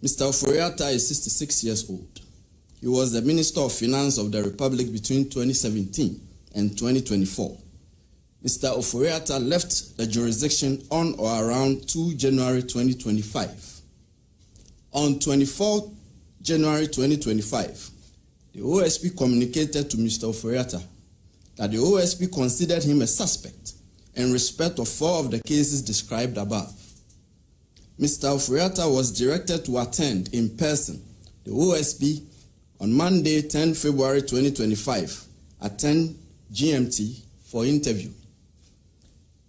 Mr. Ofori-Atta is 66 years old. He was the Minister of Finance of the Republic between 2017 and 2024. Mr. Ofori-Atta left the jurisdiction on or around 2 January 2025. On 24 January 2025, the OSP communicated to Mr. Ofori-Atta that the OSP considered him a suspect in respect of 4 of the cases described above. Mr. Ofori-Atta was directed to attend in person the OSP on Monday, 10 February 2025 at 10 GMT for interview.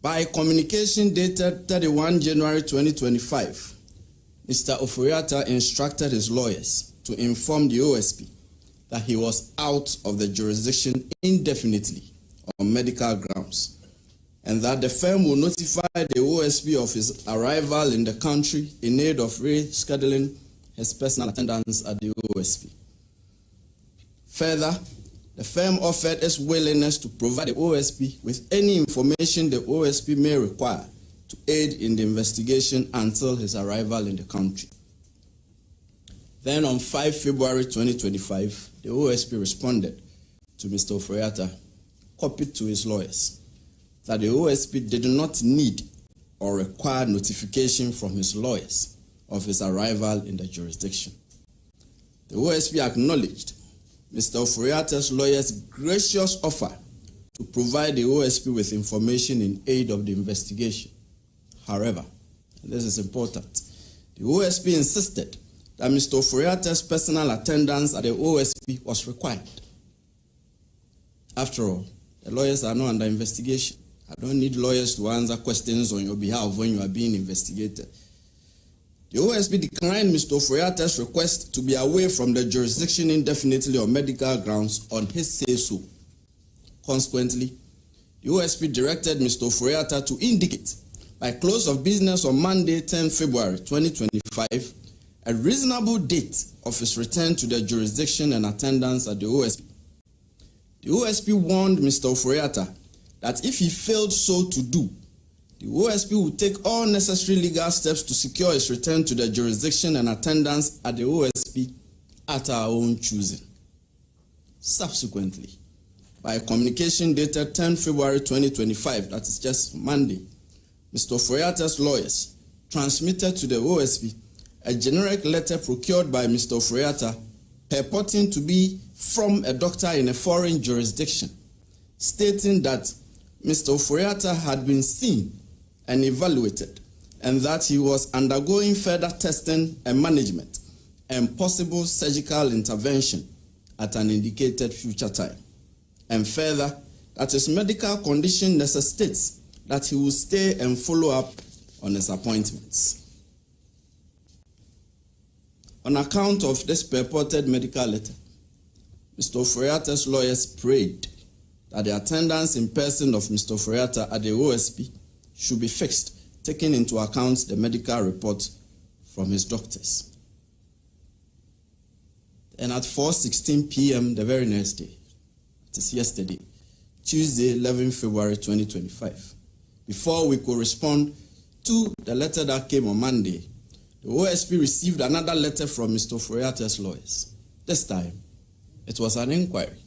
By communication dated 31 January 2025, Mr. Ofori-Atta instructed his lawyers to inform the OSP that he was out of the jurisdiction indefinitely on medical grounds, and that the firm will notify the OSP of his arrival in the country in aid of rescheduling his personal attendance at the OSP. Further, the firm offered its willingness to provide the OSP with any information the OSP may require to aid in the investigation until his arrival in the country. Then on 5 February 2025, the OSP responded to Mr. Ofori-Atta, copied to his lawyers, that the OSP did not need or require notification from his lawyers of his arrival in the jurisdiction. The OSP acknowledged Mr. Ofori-Atta's lawyers' gracious offer to provide the OSP with information in aid of the investigation. However, and this is important, the OSP insisted that Mr. Ofori-Atta's personal attendance at the OSP was required. After all, the lawyers are not under investigation. I don't need lawyers to answer questions on your behalf when you are being investigated. The OSP declined Mr. Ofori-Atta's request to be away from the jurisdiction indefinitely on medical grounds on his say-so. Consequently, the OSP directed Mr. Ofori-Atta to indicate by close of business on Monday, 10 February 2025, a reasonable date of his return to the jurisdiction and attendance at the OSP. The OSP warned Mr. Ofori-Atta that if he failed so to do, the OSP would take all necessary legal steps to secure his return to the jurisdiction and attendance at the OSP at our own choosing. Subsequently, by a communication dated 10 February 2025, that is just Monday, Mr. Ofori-Atta's lawyers transmitted to the OSP a generic letter procured by Mr. Ofori-Atta purporting to be from a doctor in a foreign jurisdiction, stating that Mr. Ofori-Atta had been seen and evaluated, and that he was undergoing further testing and management and possible surgical intervention at an indicated future time. And further, that his medical condition necessitates that he will stay and follow up on his appointments. On account of this purported medical letter, Mr. Ofori-Atta's lawyers prayed that the attendance in person of Mr. Ofori-Atta at the OSP should be fixed, taking into account the medical report from his doctors. And at 4:16 p.m. the very next day, it is yesterday, Tuesday, 11 February 2025, before we could respond to the letter that came on Monday, the OSP received another letter from Mr. Ofori-Atta's lawyers. This time, it was an inquiry.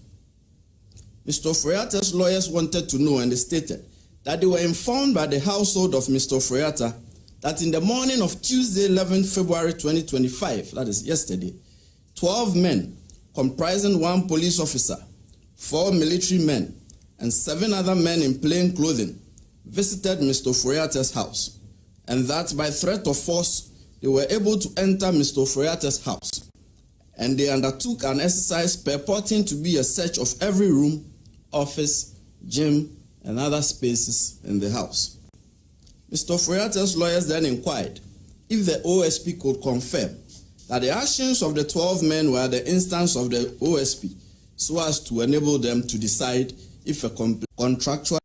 Mr. Ofori-Atta's lawyers wanted to know, and they stated that they were informed by the household of Mr. Ofori-Atta that in the morning of Tuesday, 11 February 2025, that is yesterday, 12 men, comprising 1 police officer, 4 military men, and 7 other men in plain clothing, visited Mr. Ofori-Atta's house, and that by threat of force, they were able to enter Mr. Ofori-Atta's house, and they undertook an exercise purporting to be a search of every room, office, gym, and other spaces in the house. Mr. Ofori-Atta's lawyers then inquired if the OSP could confirm that the actions of the 12 men were the instance of the OSP, so as to enable them to decide if a contractual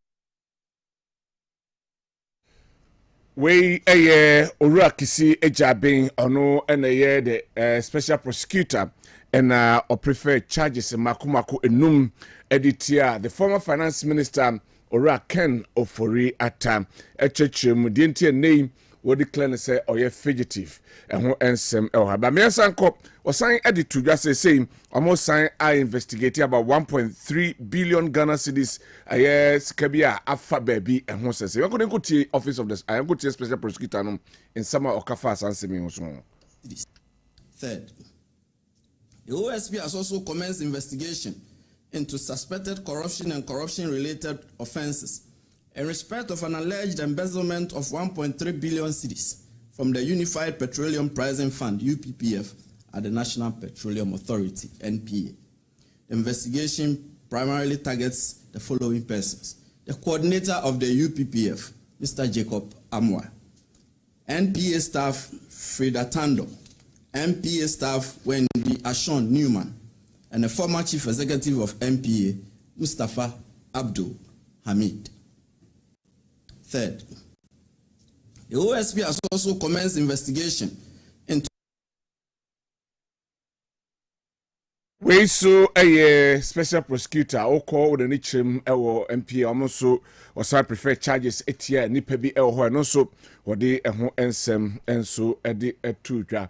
we Urakisi Ejabin ono the special prosecutor and or prefer charges Makumaku enum editia the former finance minister Ora Ken Ofori-Atta echechemu dintie name wo declare say oye fugitive ho ensem ha ba me sanko osan edit to just say almost sign I investigate about 1.3 billion Ghana cedis skabia afa baby ho say we go to office of the I go to special prosecutor no in summer okafa sansemi so. Third, the OSP has also commenced investigation into suspected corruption and corruption-related offenses in respect of an alleged embezzlement of 1.3 billion cedis from the Unified Petroleum Pricing Fund, UPPF, at the National Petroleum Authority, NPA. The investigation primarily targets the following persons: the coordinator of the UPPF, Mr. Jacob Amwa, NPA staff Frida Tando, NPA staff Wendy Ashon Newman, and the former chief executive of NPA, Mustafa Abdul Hamid. Third, the OSP has also commenced investigation into we so a special prosecutor o call with the chim ewo MPA almost so prefer charges etia nipa bi ewo no so wode eho ensem enso ede etudwa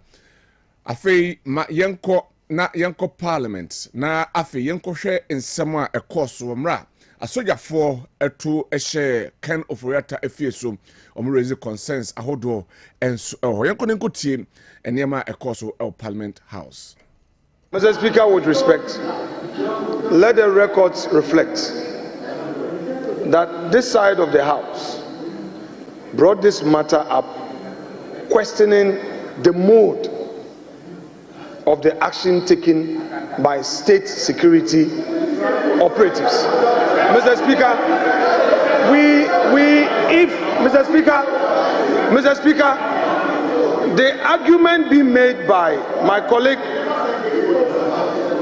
afei ma yenko parliament na afei yenko hwe ensem a ekoso mra asojafo etu ehye Ken Oforiatta efieso raise concerns ahodo enso yenko nenkotie enema ekoso Parliament House. Mr. Speaker, with respect, let the records reflect that this side of the House brought this matter up, questioning the mode of the action taken by state security operatives. Mr. Speaker, Mr. Speaker, the argument being made by my colleague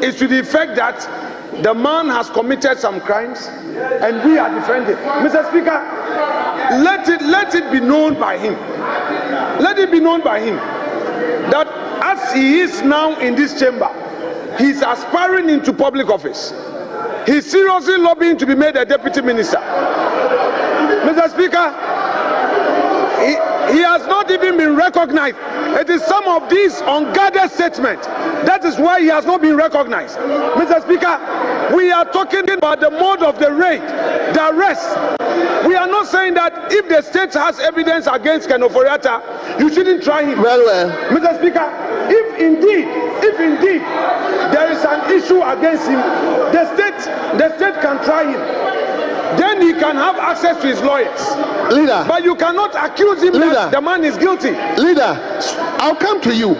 is to the effect that the man has committed some crimes and we are defending. Mr. Speaker, let it be known by him. Let it be known by him that as he is now in this chamber, he is aspiring into public office. He is seriously lobbying to be made a deputy minister. Mr. Speaker, he has not even been recognized. It is some of these unguarded statements. That is why he has not been recognized. Mr. Speaker, we are talking about the mode of the raid, the arrest. We are not saying that if the state has evidence against Ken Oforiatta, you shouldn't try him. Well. Mr. Speaker, if indeed there is an issue against him, the state can try him. Then he can have access to his lawyers. Leader. But you cannot accuse him that the man is guilty. Leader, I'll come to you.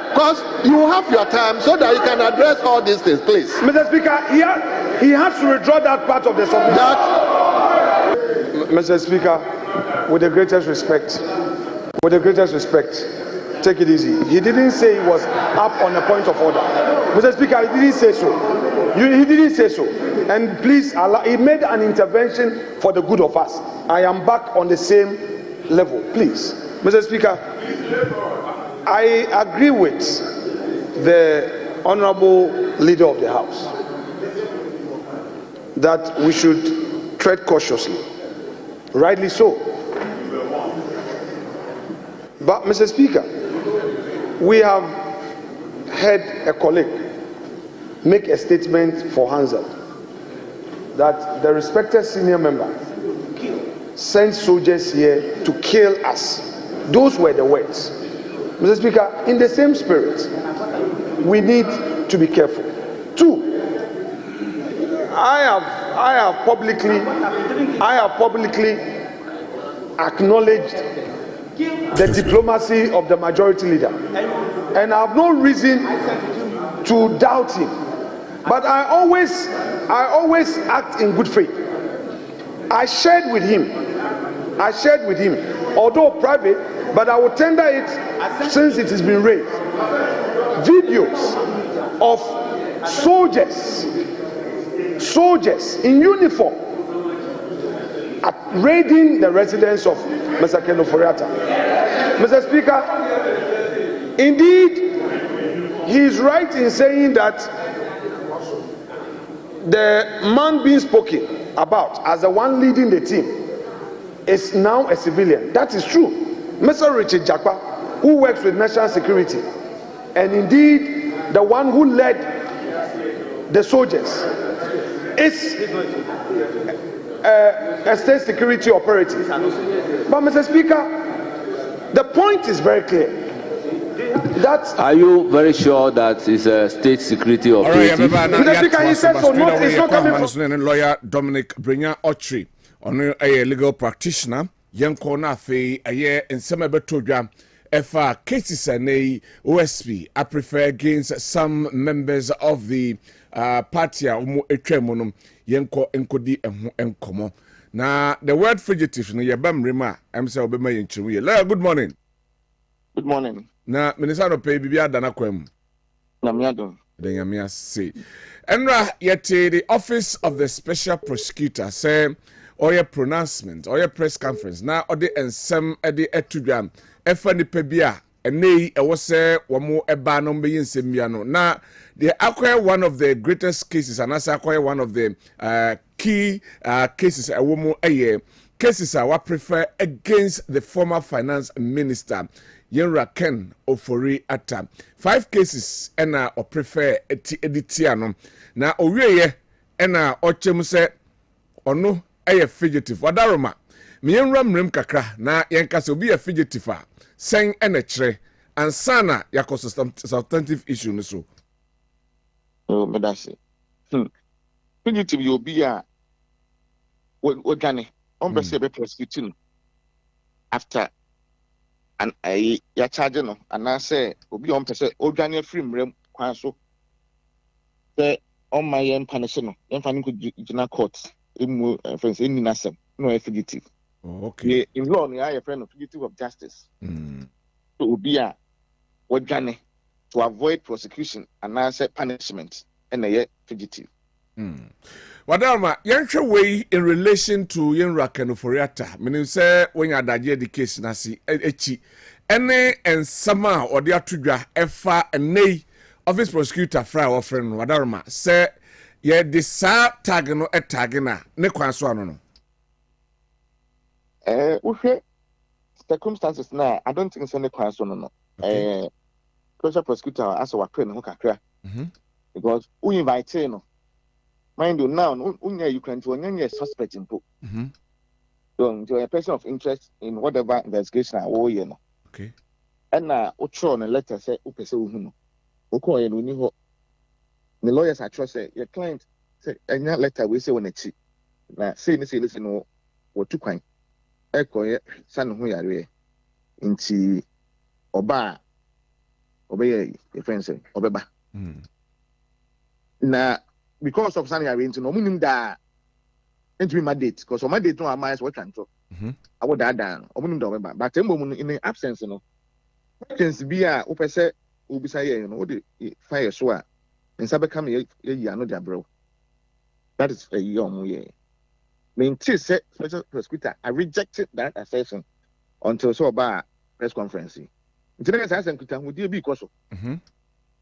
Because you have your time so that you can address all these things, please. Mr. Speaker, he has to withdraw that part of the submission. Mr. Speaker, with the greatest respect, take it easy. He didn't say he was up on a point of order. Mr. Speaker, he didn't say so. He didn't say so. And please allow, he made an intervention for the good of us. I am back on the same level. Please. Mr. Speaker, I agree with the Honorable Leader of the House that we should tread cautiously. Rightly so. But, Mr. Speaker, we have had a colleague make a statement for Hansard that the respected senior member sent soldiers here to kill us. Those were the words. Mr. Speaker, in the same spirit, we need to be careful. Two, I have publicly acknowledged the diplomacy of the majority leader, and I have no reason to doubt him. But I always act in good faith. I shared with him, although private, but I will tender it since it has been raised. Videos of soldiers in uniform raiding the residence of Mr. Ken Oforiatta. Mr. Speaker, indeed, he is right in saying that the man being spoken about as the one leading the team is now a civilian. That is true. Mr. Richard Jakpa, who works with national security, and indeed the one who led the soldiers, is a state security operative. But Mr. Speaker, the point is very clear. Are you very sure that it's a state security operative? Mr. Speaker, he said so. No, it's not coming from lawyer Dominic Brenya Otri, on a legal practitioner. Yanko na fe aye nsema betodwa efa cases na OSP I prefer against some members of the party umu etwemono yanko enkodi eho enkomo na the word fugitive no yebam rema am say obema yenchiru ye. Good morning. Good morning. Na minister no pay bibia dana kwam na miado the yamia say enra yete the office of the special prosecutor say or your pronouncement or your press conference now or the ensem edi etudwan efa nipa bia enei e wo se wo mo eba no be nsemmia no na they acquire one of the greatest cases and as acquire one of the key cases a wo mo cases I prefer against the former finance minister Yenra Ken Ofori Atta 5 cases ena or prefer editiano na owieye ena ochem se ono a fugitive wadaroma me yenra mrem kakra na yenkase obi a fugitive a sen ene kire ansana yakos substantive issue no so medase fugitive you be a organic on be prosecuting after and ya charge no and I say obi on person organic free mrem kwan so say on my yen punish no yen fani ko jina court friends in Nasem, no fugitive. Okay. In law, I am a friend of fugitive of justice. So be a what to avoid prosecution and answer punishment and a fugitive. Wadalma, yanche way in relation to Yenra Kenoforiata. Meaning say when you adage the case nasi echi. Ene and sama or the atudra efa and nay office prosecutor fra or friend Wadalma say ye the sa tag no etagina ne kwanso ano no uhwe circumstances na I don't think so ne kwanso no special prosecutor as wa pray no kakra because we invite no mind you now unya you can to unya suspect impo so to a person of interest in whatever investigation or you know okay and na utro no letter say upese uhu no uko ye no ni ho. The lawyers are trust say your client say anya letter we say when echi na say listen no what to kwan ekoye san ho yare nti oba obey your friend say obeba na because of san yare nti no munim da enti my date because my date no am I what can to I would that down omunim da obeba but in the absence no questions be a upese ubisa ye you know what the fire so a in Sabe come ye no jabro. That is a young year. Mean special prosecutor, I rejected that assertion until so about press conference. Internet has and would you be coso?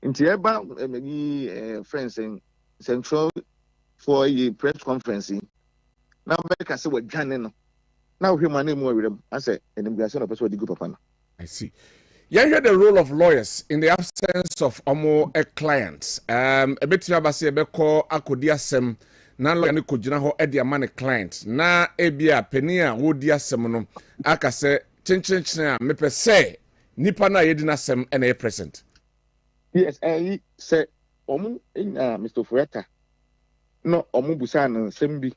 Intieba many friends in central for a press conference. Now back I say what Janino. Now hear my name more with them. I say an immigration of the group of I see. You hear the role of lawyers in the absence of clients. A bit abase beko akodia sem na lawyer ne kojina ho e dia man client na ebia penia wo dia sem no aka se chinchin a mepe say nipa na yedi na sem na e present. Yes, say omu Mr. Fueta no omu busa no sem bi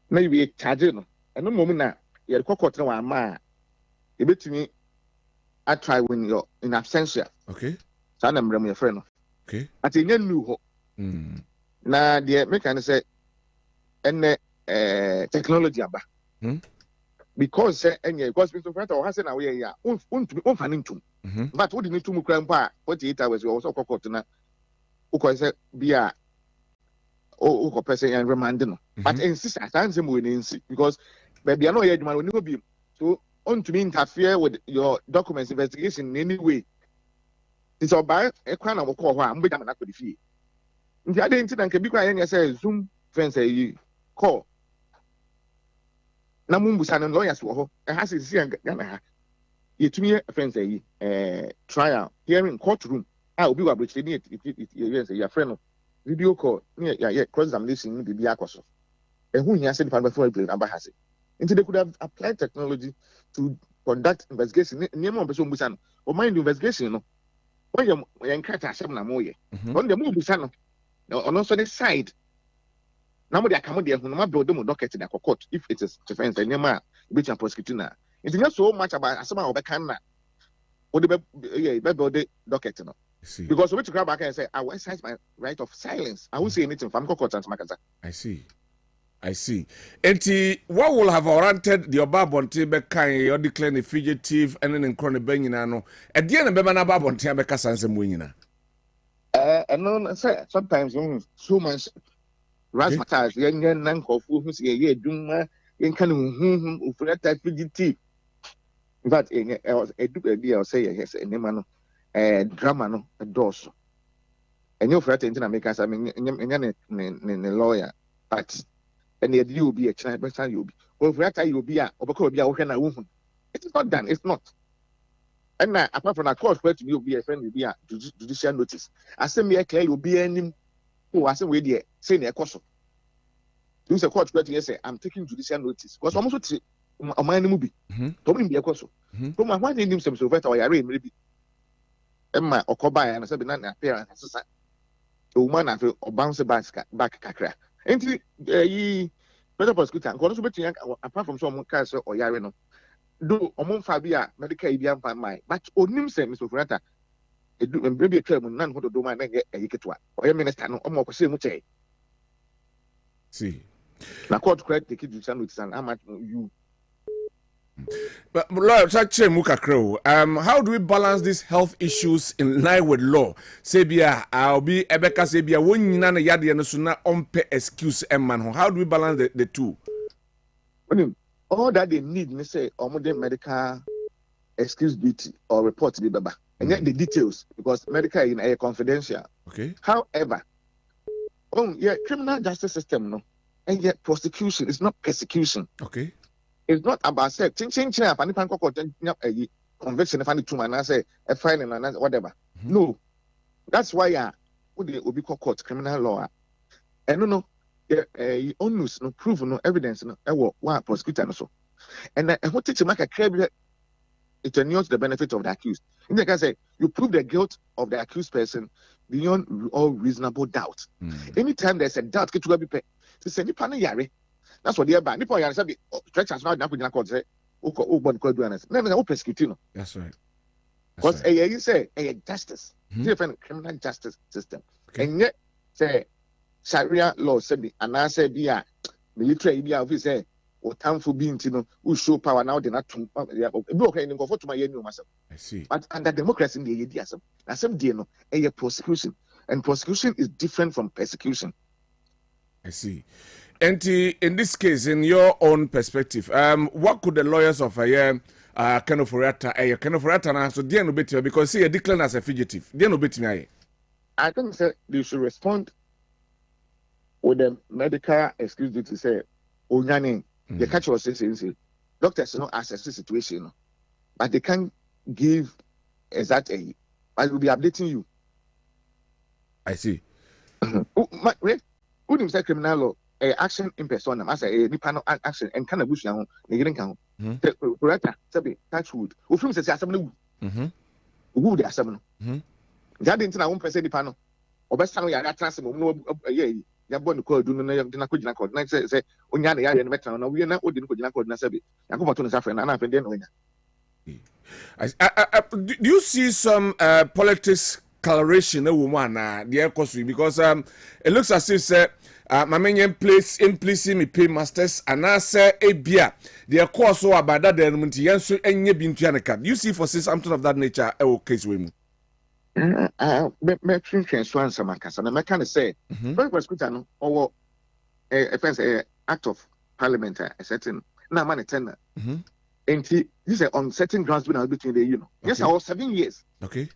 na we charge no eno mom na ye kokotena wa ma e betumi I try when you're in absentia. Okay. So I'm your friend. Okay. I think you knew. Now the American say, and technology aba. Because because Mr. Frank or Hassan away ya. Unfaning to. But what you need to move grandpa 48 hours you also caught na. Uko say be a uko person and remanding. But insist I can't say because baby I know you man will be so. On to interfere with your documents investigation in any way. It's all by a crown of a call. I'm with them. The other incident can be quite say Zoom friends say call. Namumbusan and lawyers were a has his young yetumi offense trial hearing courtroom obi wa breach ni yes your friend video call yeah cross examination ni bibi akoso ehun hia say department for play number has until they could have applied technology to conduct investigation niam on person busa no o mind investigation no when you encounter asem na mo ye on the move busa no on also the side na mo dey akamo dey ehun na build them docket na court if it is defense niam a be chan prosecutor na it's not so much about asem a obeka na o dey be build the docket no. Because we to grab back and say, I will exercise my right of silence. I won't say anything from court and Makasa. I see. And what will have warranted the Obabonte Bekai or declaring a fugitive and then in Crony Benino? At the end of Bebana Babonte Becas and some winner. And no, sometimes so much razzmatazz, young uncle who's a year doom, in Canu, who for that fugitive. But I was a dupe idea, I'll say, yes, and Nemano. Drama no a doors. And your friend in America, I mean, lawyer, but and yet you be a child, but you'll be. Well, for that, you'll be a woman. It is not done, it's not. And apart from a court, where to be a friend, will be a judicial notice. I say me a clear, you'll be any who has a way there, saying a course. Use a court where you say, I'm taking judicial notice. Because almost a minor movie. Don't be a course. From my one name, some so better, maybe. Emma Okoba and said na appearance a woman have a bounce back kakra enti better prosecutor nko so betia apart from some case or yare no do omon fa bia medical e bia mfa mai but onim say Mr. Furata edu mbrebi atwa mu nan hodo do man na ge ayiketo a oya minister no omo kwese mu chei see na court credit take judicial notice and how much you. But Lord, how do we balance these health issues in line with law? Sebia, I'll be Ebeka Sebia, when nana yadi and suna ompe excuse man. How do we balance the two? All that they need, me say, modern medical excuse duty or report to be baba. And yet the details, because medical is a confidential. Okay. However, criminal justice system, no, and yet prosecution is not persecution. Okay. It's not about say conviction if I need to man say a fine and whatever. No, that's why what the obi court criminal law and no onus no proof no evidence no what prosecutor no so and what to make a clear it ignores the benefit of the accused. In the case say you prove the guilt of the accused person beyond all reasonable doubt. Anytime there's a doubt, get to be paid. To say you pan yare. That's what they are bad. Nipo yare say stretchers now na court say o body could do honest. No persecute. That's right. Because you say justice, different criminal justice system. Okay. And yet say Sharia law say and I say be military be office say or time for being who show power now they not to okay in go for to my myself. I see. But under democracy in the idea some day no a prosecution, and prosecution is different from persecution. I see. And in this case, in your own perspective, what could the lawyers of a kind of Rata so dear no better because see a decline as a fugitive. Dear no better. I think they should respond with the medical excuse to say, oh, Yanni, the catch was saying, doctors not assess the situation, but they can't give exact a. I will be updating you. I see. Who himself criminal law? Action in persona, as a panel action and kind of bush now, the getting count. The corrector, Sabi, Touchwood, who from says assembly, who the assembly. That didn't know one person the panel. Or best time we are at transfer, no, you're born to call, do not could not call. Next say, when you're the veteran, no, we are not what didn't call Nasabi. I come to the suffering and I've been winner. Do you see some politics coloration a woman, dear Cosby, because it looks as if my main place implicit me pay masters and I say a beer. Their course so about that element, Yansu and Yebin. You see for something of that nature, case with me. Me swan some and I can say, very prosecutor or a act of parliament, a certain now money tenor. And this is on certain grounds between the Yes, I was 7 years. Okay.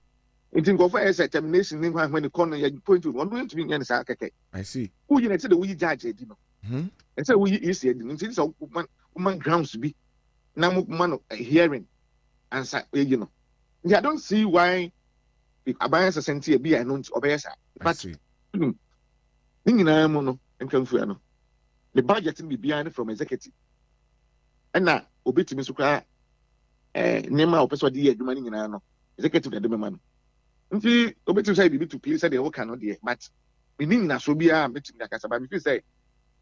It didn't go for a termination when the corner you point to one going to be in the I see. Who you said we judge it, and so we is it. It's woman grounds to be now man hearing answer, you know. I don't see why Abayas Senti be announced Obayasa. But Ninginamo and Confuano. The budget will be behind from executive. And now, Obiti Misuka, Nema or Peswa Dia, Dumani, executive at the man. If Obiti say, be to please, the whole cannot be, but meaning Nasobia, meeting the Casabam, if you say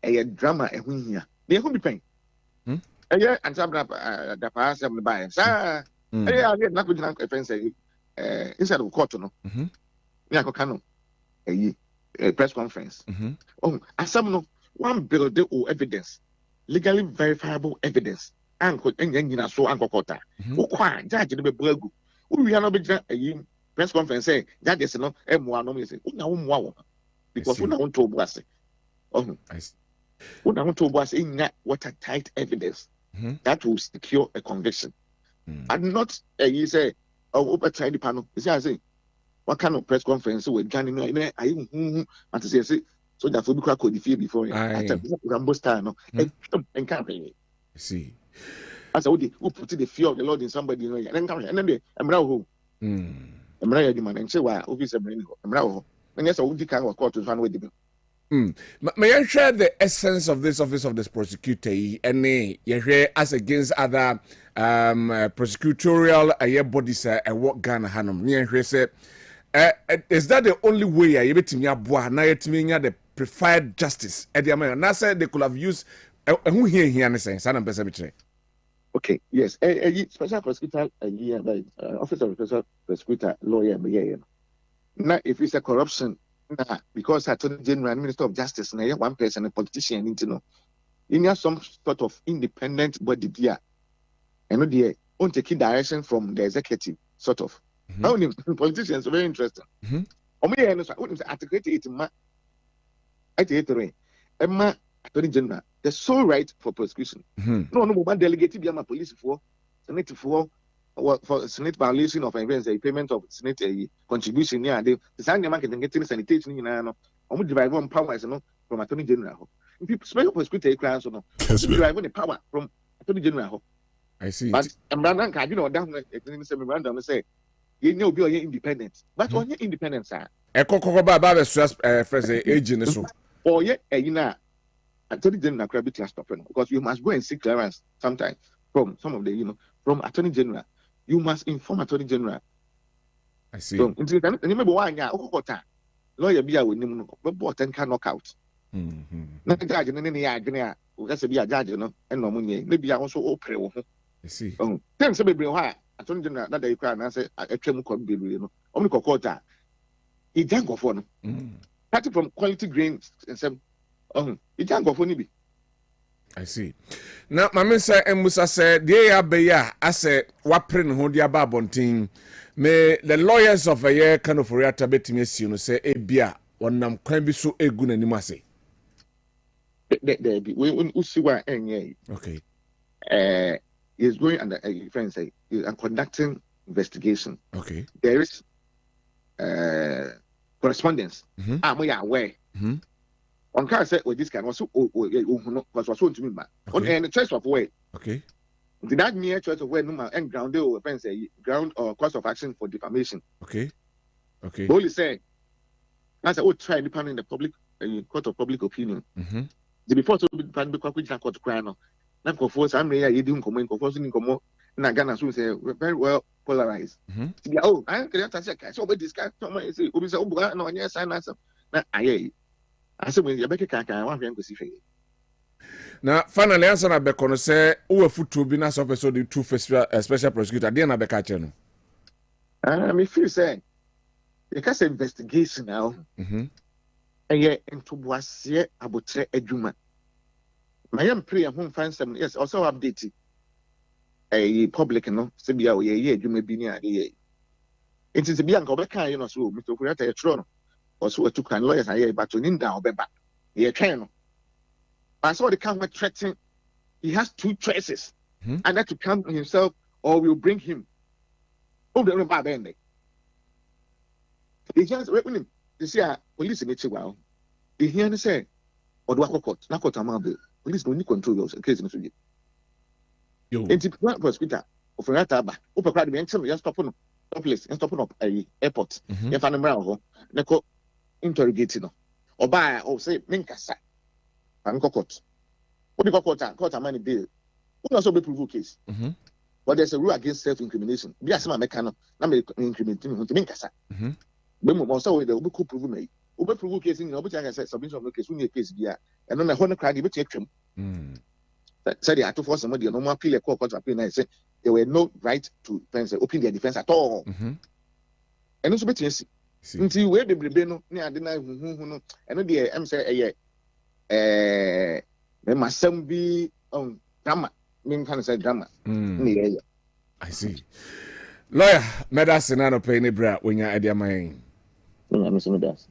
a drama and win here, they won't be paying. Yeah, and some the pass of the buy. Sir, I get not with a friend say, inside of court, no, Yako Cano, a press conference. Oh, as some no one build the evidence, legally verifiable evidence, Uncle and so Uncle Kota. Who quite judge the Burgu. We are not a press conference say that is no M1 no say, wow, because we don't to was. Oh, I see. We don't to was in that watertight evidence. That will secure a conviction. And not you say, oh, over tiny panel. You see, I say, what kind of press conference with Johnny? I want to say, so that we could defeat before Rambo style, no, and campaign. See, as I would who put the fear of the Lord in somebody, and then come and then I'm now I'm right, man, and say, why, obviously, I'm now, and yes, I would declare court to run with them. May I share the essence of this office of this prosecutor and as against other prosecutorial bodies what Ghana Hanum? Say, is that the only way I bet me the preferred justice? Eddie Amaya, said they could have used who here and saying San Pesamitre. Okay, yes, a special prosecutor, office of special prosecutor, lawyer, now if it's a corruption. Because Attorney General, Minister of Justice, one person, a politician, you know, some sort of independent body there, and they won't take direction from the executive, sort of. Politicians are very interesting. Article 88, Emma Attorney General, the sole right for prosecution. No one delegated be a police for Senate for Senate violation of events, a payment of Senate contribution. Yeah, they design the market and getting sanitation. Almost derive on powers from Attorney General. If you speak of prosecutor, class or no, derive the power from Attorney General. I see. But I'm not down memorandum say you know be independent. But on your independence, sir. A cocoa stress agent so. Or yet, Attorney General could be stop because you must go and seek clearance sometimes from some of the from Attorney General. You must inform Attorney General. I see. So, remember why lawyer be a winning, but then can knock out. Not a judge in any idea. That's a be a judge, and no money. Maybe I also open. I see. Then somebody why Attorney General that they can answer a chemical could be, only Kokota. He didn't go for them. Starting from quality grains and some, he didn't go for Nibi. I see. Now, my Mr. Musa said, "Dear Beya, I said, Waprin Hodia Babonting, may the lawyers of a year kind of react bet me, say, a beer, one nam can be so a good animasi." We see why, okay. Is going under a friend say, and conducting investigation. Okay. There is correspondence. We are aware. On car set with this kind also was to me, on any choice of way. Okay. Did that mere choice of way no and ground or offense ground or cause of action for defamation? Okay. Okay. Only say as I would try depending in the public court of public opinion. The before to be court to cry no. Now for some you didn't come in conforming come na Ghana so say very well polarized. Oh, I can't say so but this guy say obi say obu na onye sign answer na aye. I said, when you make a I want to see. Now, finally, answer na bekono say, "Uwe futu bi na so episode 2 special prosecutor." Dey na beka che no. Me feel say, the case investigation now. Eye into boase abotre adwuma. My am pray home find some yes also update a public no say bia ye adwuma bi ni ade. It is bia nka obeka so Mr. Kuriata e tro no. Also, took and lawyers are but to Ninda or Beba. He a channel. I saw the camera threatening. He has 2 choices. And that to come himself or will bring him. Oh, the bad end. He just wait with him. You see, police in it. Wow. He hear and say, or do I court? Not court. Police don't control your case in the Yo. Into prosecutor. Ofurata ba. Upekra de enchim you stop no place, stop no airport. You fa no mra ho. Ne ko interrogate no. Oba o say menkasa. An court. What the court amani bail. Who also be prove case. But there's a rule against self-incrimination. Be as my mechanic, na me incriminating him to menkasa. Bemu mo so we dey obi prove me. Obi prove case in obi can say submission of no case, we case bia. And no me ho no cry dey be twem. Said the to force somebody no more appeal a court appeal and say there were no right to open their defense at all. And also betin see. Until we bebrebe no ne ade na hu no. And no dey am say me masam bi drama. Me can say drama. I see. Lawyer, medicine no pay ni bra when you idea my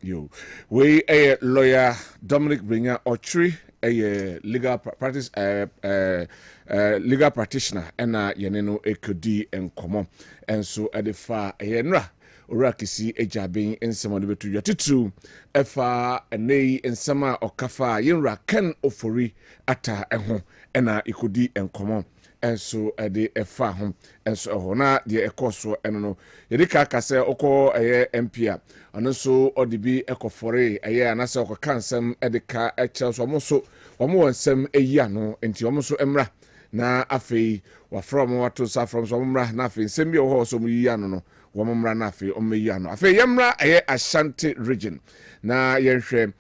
you. We a lawyer Dominic Bringer Ochri a legal practice legal practitioner and yeneno ekodi enkomo and so at the far yenra orakisi ejabin ensema no betu yatitu efa enei ensema okafa yenra ken ofori ata eho ena ekodi enkomo and so at the efa home and so hona the ekoso eno yedika kase oko MP and so odibi ekofore anase okokansem edika echel so moso omo nsem eyi ano enti omo so emra na afei wa from wato sa from so omra na afei nsem bi ho so yi ano no wo momra na afei omeyi ano afei yemra Ashanti region na yenhwe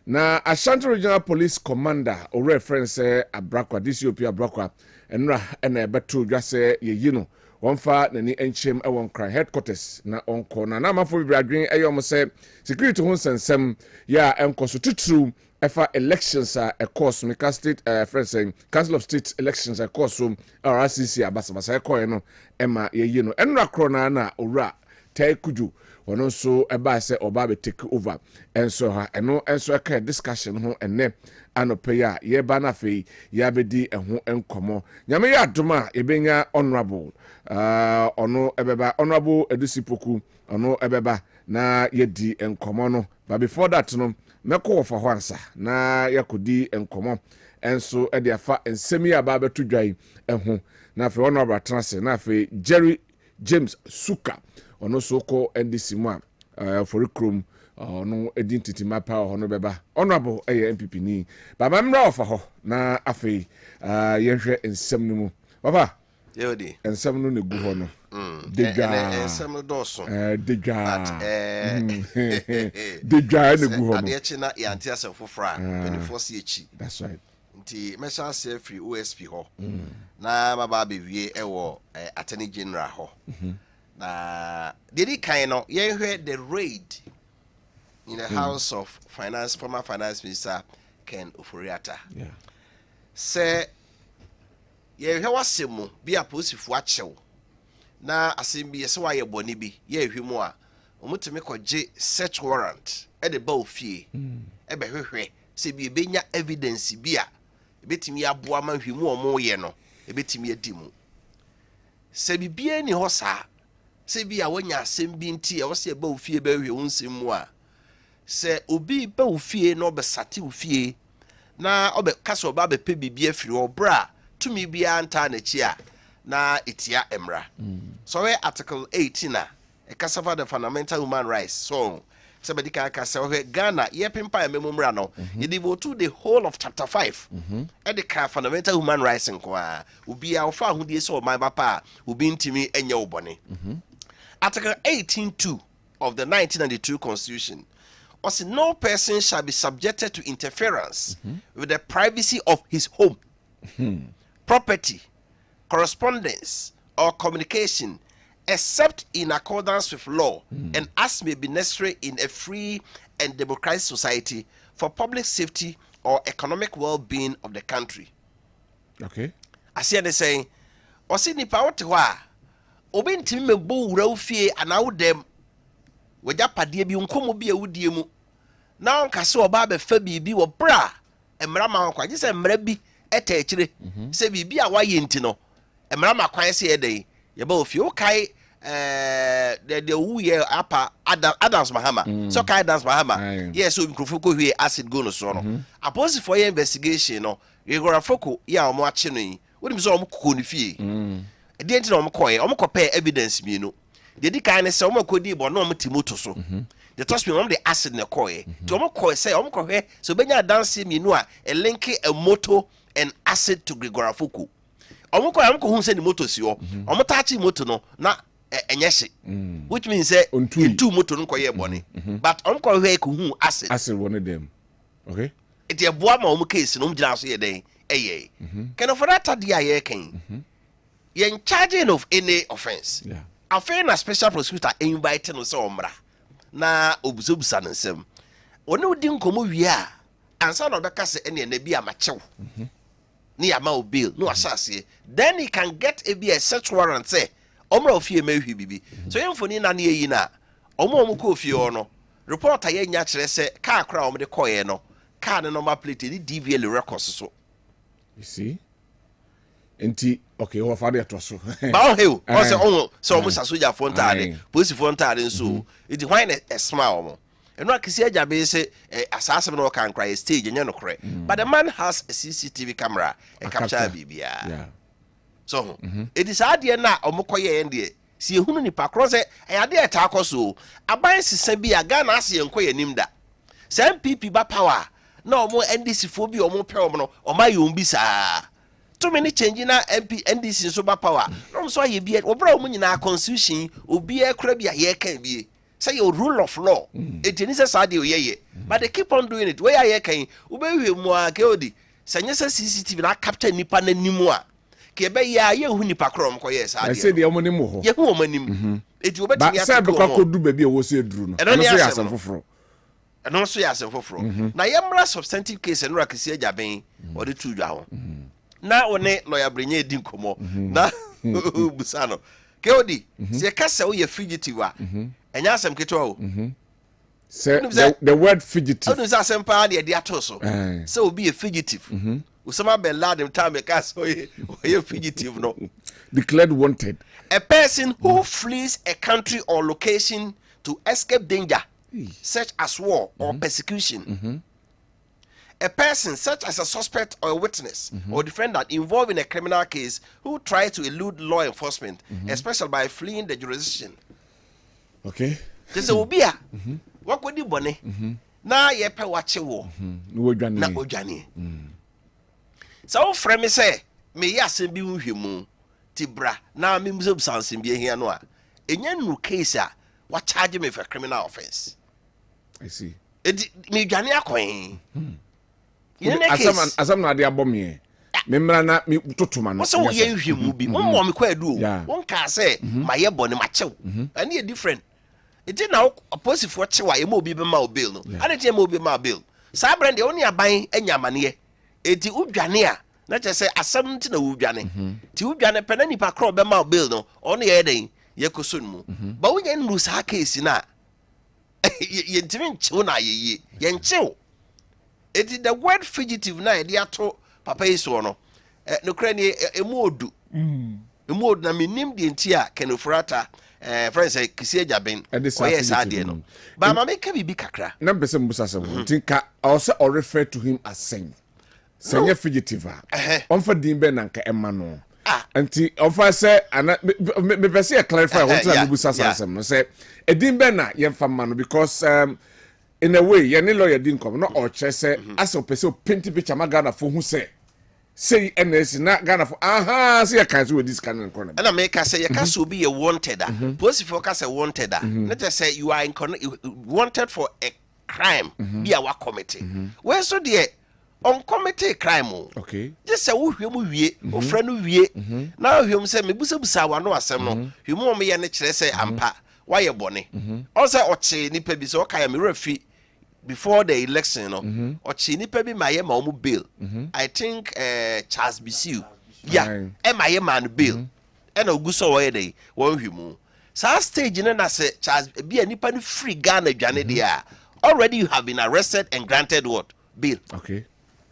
na Ashanti Regional Police Commander o reference Abrakwa DCOP Abrakwa enra na ebeto dwase yeyi no wonfa nani enchem ewon cry headquarters na onko na amafo bi adwen eyom se security ho sensem ya enkoso tuturu efa elections a course Mika State friends Council of State elections a course RCC abasabasa ekoye no ema yeyi no enra krona na owura taikuju wono so eba se oba be take over enso ha eno enso eka discussion ho enne anope ya ye ba na fe ya bedi eho enkomo nyame ya adoma ebenya honorable ono ebeba honorable Edusipoku ono ebeba na yedi enkomo no but before that no meko for ho ansa na yakodi enkomo enso e de afa ensemi aba betu dwan eho na fe honorable transe na fe Jerry James Suka ono soko NDC mu for krom no identity mapa ono beba honorable MPP ni baba mra ofa ho na afei yenhwe ensem no mu baba yodi ensem no negu ho no deja ensem no doso deja deja negu ho no ade echi na yanti asefofra 24 si echi that's right nti mesha say free OSP ho na baba be wie ewo attorney general ho na did kind of the raid in the house of finance former finance minister Ken Oforiatta say ye wasemu bi aposifu achew na asembi ye se wa ye boni bi ye hwemu a omutime koje search warrant e de ba ofie e be hwehwe se bi benya evidence bi a betimi aboa ma hwemu omo ye no e betimi adimu se bi bia ni ho saa se bi a wonya asem bi nti e wo se ba ofie ba hwe unsem mu a se obi ba ofie no be sate ofie na obe kaso ba be pe bibia firi obra tumi bia anta na chi a na etia emra so we article 18 a e kasava the fundamental human rights so somebody can say Ghana ye pimpa e memumra no ye devote to the whole of chapter 5 e the fundamental human rights nko obi a ofa ahudie so man papa obi ntimi enye obone article 18.2 of the 1992 constitution was no person shall be subjected to interference with the privacy of his home property correspondence or communication except in accordance with law and as may be necessary in a free and democratic society for public safety or economic well-being of the country. Okay. I see they saying, or see ni power to wa, obi ntimi mebo wura ofie anawo dem, waja padie bi nkomo bi awudie mu. Na onka se oba be fa bibi wo bra, emra ma kwa gise emra bi eta ekire, se bibi a waye nti no, emra ma kwan se yedai, yeba ofie o kai the wuye apa Adams Mahama so kai Adams Mahama yes so mikrofo ko hwe acid go no so no apose for your investigation no we go rafoko ya omo ache no yi woni so omo kokko ni fie The entity pay evidence me no. The kind of say kodi bo no timoto so. The trust me the acid na koye. To say so benya dance me no a link a moto and acid to Gregory Fuku. Hu say the moto si o. Touch moto no na enyese. Which means say two moto no koye boni. But hu acid. Acid one of them. Okay. It a boa ma case no mjina so ye den. Can for that dia ye ken. Ye in charging of any offense. Yeah. Afei na special prosecutor invite no so omra na obuzobusa nsem one odi nkomo wie a ansa na obeka se ene na bi amachew ni ama obil no asase then he can get a search warrant say omra ofie mehwi bibi so yemfoni na na yi na omo ko ofie ho no reporter ye nya kire se car kra omo de koye no car no number plate ni DVL records so you see enti okay o fa de to so ba o he o se on so mo sasoja fontade police fontade nso it why a smile mo eno akisi aja be say asase no kan cry stage nya no kre but the man has a CCTV camera and capture bibia yeah so it is ade na omokoye ende si ehunu ni pakro se ade eta akoso aban sisa bi aga na ase enkoye nimda se MPP ba power na omo NDC fo bi omo pe omo no omaye ombi saa too many change na MP NDC so ba power no so ye bi obra omo nyina constitution obi e kura bi aye kan bi say your rule of law it is say dey ye but they keep on doing it where aye kan ubehwe mu a ke odi sanye say CCTV na capture nipa na nimu a ke be ya ye hu nipa krom ko yes ade I say dey omo nim ho ye hu omo nim eti obetimi ya say be kwa kodu ba bi e wo se duru no no so ya asem foforo no so ya asem foforo na ye mra substantive case no akisi ajaben o de tu dwa ho na one lawyer brenye di nkomo na busano ke odi se ka se wo ye fugitive a enya asem keto o say the word fugitive odi say asem pa de ato so say obi a fugitive Osama bin Laden time ka so ye fugitive no declared wanted a person who flees a country or location to escape danger such as war or persecution. A person such as a suspect or a witness or defendant involved in a criminal case who tries to elude law enforcement, especially by fleeing the jurisdiction. Okay. This will be what could you bonny? Na ye pe wache wo. Na ojani. So frame me say me yasem bi nhwemu tibra na me muzob sansem bi ehia no a enya nu case a wa charge me for criminal offense. I see. Me dwane akwan. Asam na de abome me mra na me totoma no so ye nhwemu bi mo me kwa adu o won ka say maye bone ma chew and e different it na opposite for chewa e mo bi be ma o bill no and e mo bi ma bill sa brand e oni aban anyamane eti udwane a na che say asam nti na udwane ti udwane pe na nipa kro be ma o bill no on ye den ye koso mu ba wo yen nu sa case na ye ntimi nchew na ye nchew. It is the word fugitive na e ato papa iso no no kra ni emodu emodu na minim de ntia kenofrata friends say kisi ajaben o yes ade no ba ma make bibi kakra na bese mbusa se mo tinka also or refer to him as senye fugitive on for din be nanka emma no anti ofa say me pese clarify what na mbusa se no say edin be na ye mfa ma no because in a way ye ne lawyer din come no or che say as o pese o paint picture ma Ghana for who say NS na Ghana for say you can do this kind of corner and I make say you can so be a wanted police for can say wanted let us say you are wanted for a crime be our committee where so there on committee crime okay just say wo hwemu wie o fra no wie na hwemu say me busa wa no asem no hwemu me ye ne kire say ampa why you bone also oche nipa bi so kaya me refi before the election no oche nipa bi ma ye ma omu bill I think Charles Bisiu e ma ye man bill e na oguso wo ye dey won hwemu sa stage na say Charles bi nipa no free Ghana dwane dia already you have been arrested and granted what bill okay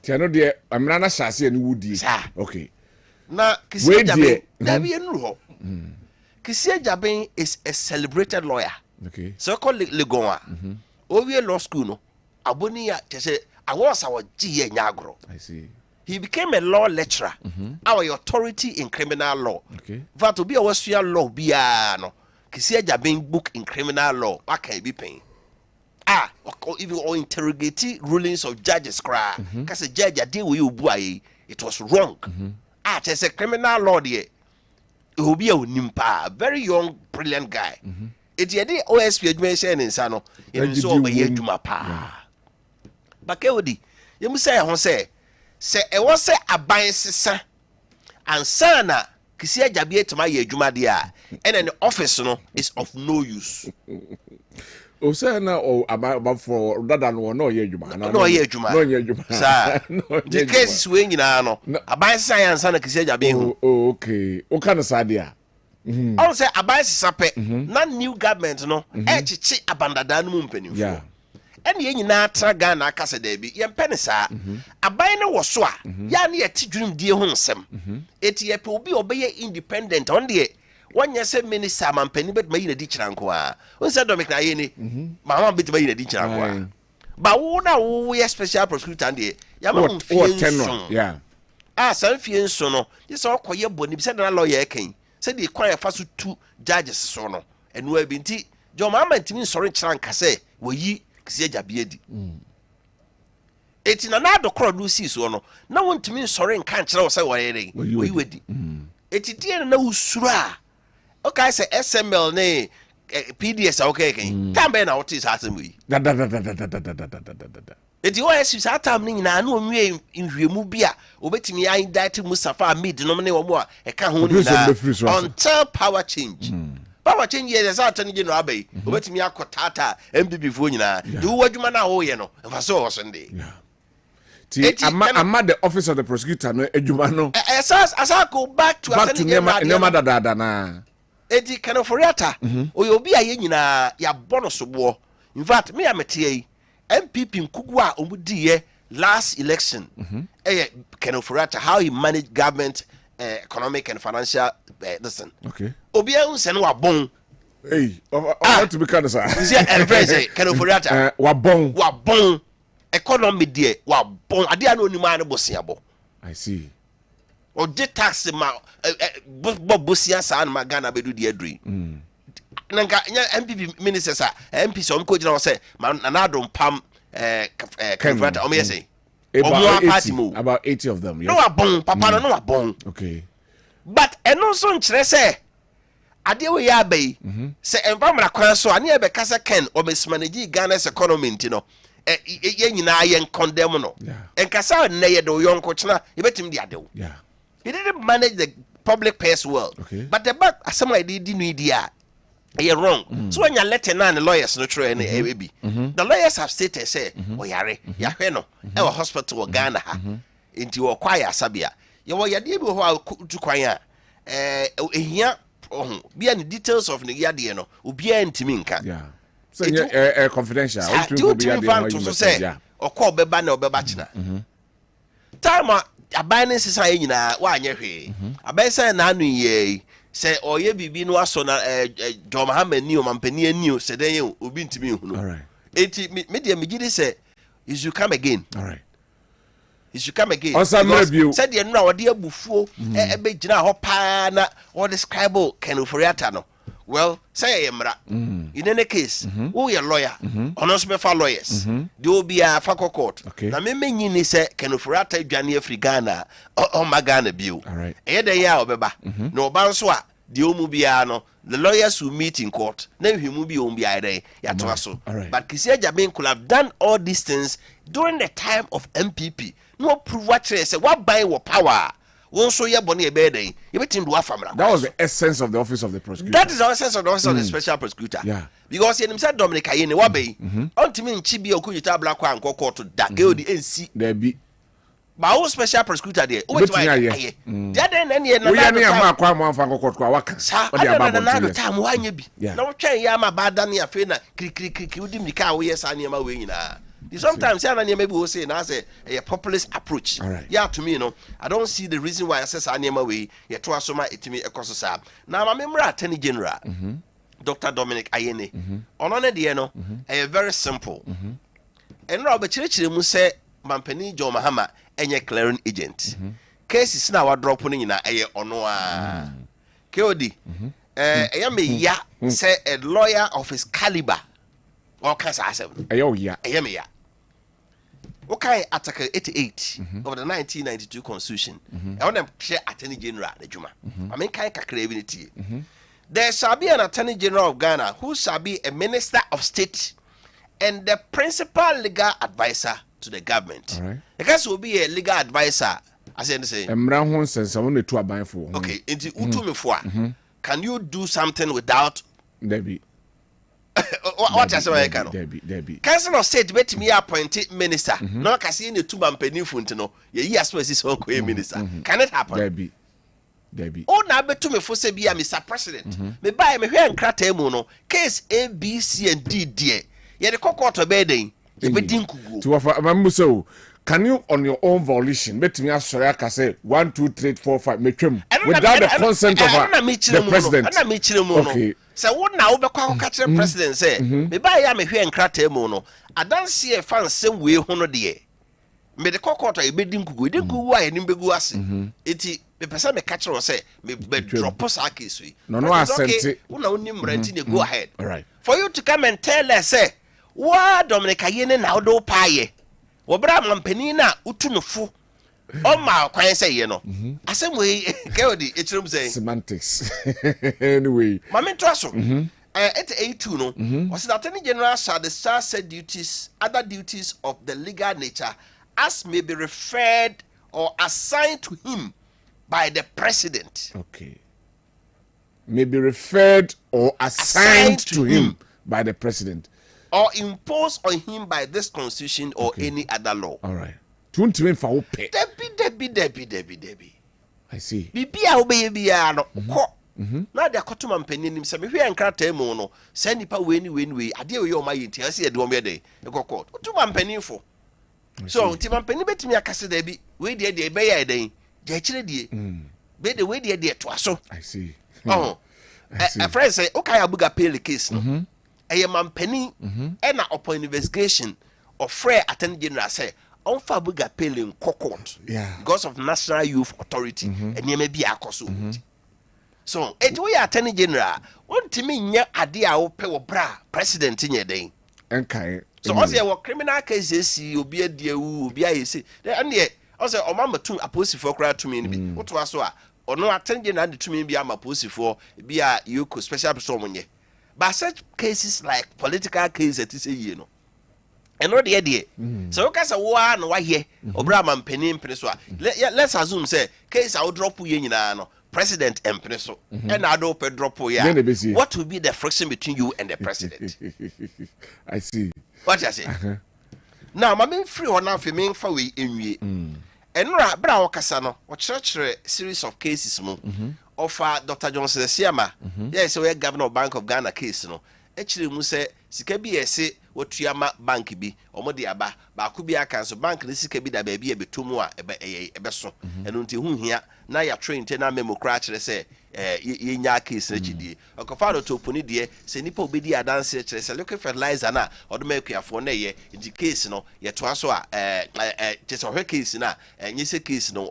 tiano de amra na shase ani wudi okay na kisi jabe da bi enu ho Kisi Ajaben is a celebrated lawyer. Okay. So called Legonwa. Owie law school no. Aboni ya say I was our GA nyagro. I see. he became a law lecturer. Our authority in criminal law. Okay. That will be our law no. Kisia Jabin book in criminal law. I can be paying. Or even or interrogating rulings of judges cry. Because a judge a deal with you boy, it was wrong. Just a criminal law there. It will be a nimpa, very young, brilliant guy. It's a day OSP admission in Sano. In so by Yuma pa. But Kewdi, you must say, it was say a bias and sana. Kisia Jabie to my Jumadia, and an office no is of no use. O say na o about for that one no ye Juma. No ye Juma. No ye Juma. Sir, the case is when you know. About science and Kisia Jabie. Oh, okay. O kind of sadia. I say about sape. Not new government no. Echichi abandada no mpeni. Yeah. And ye nyina traga na akase da bi ye mpene saa aban ne wo so a ya ne ye tidwum die ho nsem eti ye pe obi obeye independent on de wonye se minister mampani bet mayi na di kiranko a won se domik na ye ni mama bet mayi na di kiranko a ba wo na wo ye special prosecutor de ya ma mfie yeah san fie nso no ye se okoye boni bi se na lawyer kan se de kwan ya fa so tu judges so no enu abi nti jo mama ntimi sori kiranka se wo yi Kisia Jabie di. Eti na do kro do si so no. Na wontimi nsore nka nkere wo se wo yere. Wo wedi. Eti tie na usuru a. Okay say SML ne PDS okay kan. Tambe na wotis asem wi. Da. Eti OS sa tam ni na na onwie nhwemu bi a obetimi ai date Mustafa Ahmed no ne wo mo a e ka ho ni na until power change. Power change yes at any general bay. Obetimi akotata MPP fo nyina. Do wadwuma na wo ye no. Mfa so wo Sunday. Yeah. I'm at the office of the prosecutor no adwuma no. Asa go back to nema dada na. Edi kanoforiata. Oyo bi aye nyina ya bono sobo. In fact, me amete MPP nkugu a omudi ye last election. Kanoforiata how he managed government economic and financial listen. Okay. Obia unsen wa bon. Hey, I to be kind of sir. Is here a phrase kanoforiata. Wa bon. Economy there wa bon. Ade anu ni ma no bosiabo. I see. Or de tax ma bosia sa na Ghana bedu de adri. Nanka MPP ministers MP so mko jina say na adom pam kanoforiata o me say. About 80 of them. Yes. No bon, papa no bon. Okay. But eno so nkyere say ade we ya bai say environment kwan so ane e be kasa ken o mismanage Ghana's economy ntino ye nyina ye condemn no. Enkasa na ye do yonko chena ye betim de ade. Yeah. He didn't manage the public purse well. Okay. But the back asem di no dia you're wrong. So when you let the lawyers no try any baby. The lawyers have stated say, "Oh yare, ya no, our hospital or Ghana into your choir sabia. You were yadi bi ho to choir. Here be any details of the yadiano. Ubia ntimi nka. Yeah. So confidential. Do to fan to say or call beba na beba china. Time abandon say nyina wa anye hwe. Abai say na anu ye. Say oye bibi no aso na John Mohammed ni o mampani ani o se den obi ntimi hu no. All right. Eti me dia me gidi say you should come again. All right. You should come again. Said the no ode abufuo e be gina ho pa na o describe kanoforiata no. Well, say emra. In any case, who your lawyer? Honors me for lawyers. They will be a faculty court. Okay. Na me nyini say kanoforiata adwane afri Ghana o magana biu. All right. E dey ya obeba. No banso a the omu bia no the lawyers will meet in court. Na hwemu bi omu bia dey ya to aso. But Kisia Jabin could have done all these things during the time of MPP. No prove what say what buy what power. So ye boni ebeden. You betin do afamra. That was the essence of the office of the prosecutor. That is the essence of the office of the special prosecutor. Yeah. Because ye said Dominic Ayene wabe. Ontimi nchibi okuyita black one ko court da ge odi NC. There be. Ba wo special prosecutor there. O betin aye. There den na ye na. We na am akwa mo amfa court kwa waka. O dey about na do time wo anya bi. Na wo twen ya ma bada na afi na kri odi mika wo ye sa na ma we nyina. Sometimes maybe we say now say a populist approach. Right. Yeah, to me, you know, I don't see the reason why I say Anima way. Yeah, to asoma itimi ekososa. Now, my member Attorney General, Dr. Dominic Ayene, on the a very simple. And Robert Churchill must say, Mampeni Joe Mahama, enye clearing agent cases na wa drop no nyina eye ono a KOD eya me ya say a lawyer of his caliber or can say eya me ya okay article 88 of the 1992 constitution I want them share attorney general the juma I mean kai kakra bi netie there shall be an attorney general of Ghana who shall be a minister of state and the principal legal advisor to the government. All right. Because will be a legal advisor. As I say, okay, into utumifwa. Can you do something without Debbie? What I say, Debbie. Council of State bet me appointed minister. No, kasi in the two bampeni funtino. Ye as well as his own minister. Can it happen? Debbie. Oh, now bet to me for say be a Mr. President. Me buy me here and crate mono. Case A, B, C, and D, D. Ye the court of bedding. To offer Mamuso. Can you, on your own volition, bet me ask Soraka say 1, 2, 3, 4, 5, make him without the consent of the president? Okay. So what now? Be kwa catch the president say. Me buy ya me here and crate mono. I don't see a fan same way hono de. Me the court of bedding kugu. Didn't go why and imbegu ase. Iti. The person me catch or say me drop us a case we. No, I sent it. Una unim renting go ahead. All right. For you to come and tell us say, what Dominica Yene now do paye. Wobra mampenina utunufu. O ma kwan say ye no. Asem we Kewdi echirum say semantics. Anyway. Mama traso. 882 no. Was the Attorney General shall discharge said duties, other duties of the legal nature as may be referred or assigned to him by the president. Okay. May be referred or assigned to him by the president. Or imposed on him by this constitution or any other law. All right. Debbie. I see. Bibia obey bia no ko. Na de akotoma mpanyin nim se me hwe enkrata mu no sa nipa we ade we o ma yenti ase de o me de ekokot. Otuma mpanyin fo. So nti mpanyin betimi akase da bi we de be ya den. Ja kire die. Be de we de to aso. I see. Oh. A friend say okay abuga pay case no. Eye mampani and upon investigation of Frey Attorney General say on Fabuga Pelin court because of National Youth Authority and you may be a coso. So it we Attorney General want to mean ya idea or pay bra president in your day. Okay. So also your criminal cases you be a dear who be a say and yet also o mama to apposi for cry to me what was so or no Attorney General to me be a apposi for be a you special person. But such cases like political cases, it is a year, no. And not the idea. So, because a war no why here, Obraham Penin Peniswa. Let's assume, say, case I'll drop you in president and Peniso, and I'll open drop you. What will be the friction between you and the president? I see. What you say? Now, my main free or now for me for we in we. And Brown Casano, or church series of cases, of Dr. Johnson Siama. Yes, we Governor Bank of Ghana case no. Actually mu say sika bi ese wotuama bank bi omodiaba ba ku bi aka so bank ne sika bi da ba bi e betomu a ebe so eno nti hu hia na ya train te na memo kra kire say ye nya case na chidie okofa to poni de se nipa obedi adanse kire say local fertilizer na odoma akuafo na ye nti case no ye to aso a te so hwe case na nye se case no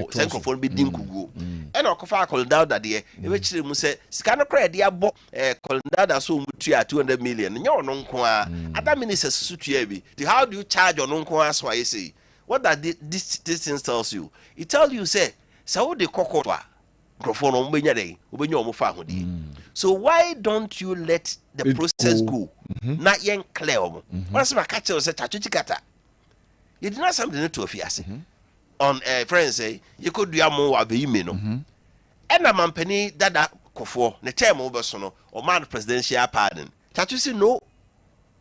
senkrofo bi dinkugu ena okofa call down that de e be kire mu say sika no kra de abo call so mutu a 200 million nyo no nko a other ministers sutu bi how do you charge on nko as why say what that this thing tells you it tell you say so the kokotwa microphone on benya dey obenya omo fa hodi so why don't you let the process go na yen clear omo once ma catch you say tachuchikata you did not something to afiase on friends say you could do amo wa be ime no and na mampani dada kofo ne term obeso no o man presidential pardon tachu say no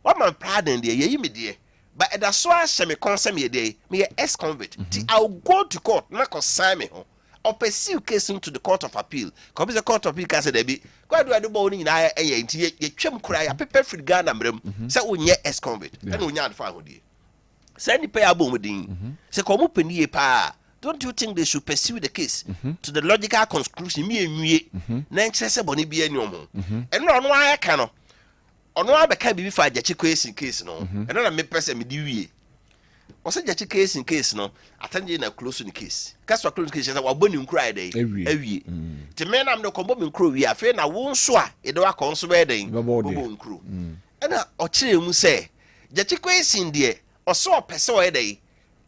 what man pardon dey ye ime dey but that so me concern me dey me ex convict I'll go to court na consign me ho or pursue case into the court of appeal because the court of appeal can say there be go do ado ni na nti ye twem kura ya paper free Ghana mrem say onye ex convict and onya adfa ho dey say ni pay abom din say ko mo panie pa don't you think they should pursue the case to the logical conclusion me enwie na nkyere se boni bi anyom and no no aka no ono abeka bibi fa agyache case no and na me pese me di wie ɔsɛ gyachi case no atanje na close in case kaswa close case na wabɔ ni nkura dey awie te me na me kombo me nkura wi afi na wo nso a ede wa konso be dey bɔbɔ nkura ɛna ɔkyerɛ mu sɛ gyachi case de ɔsɔ pɛsɛ ɔyɛ dey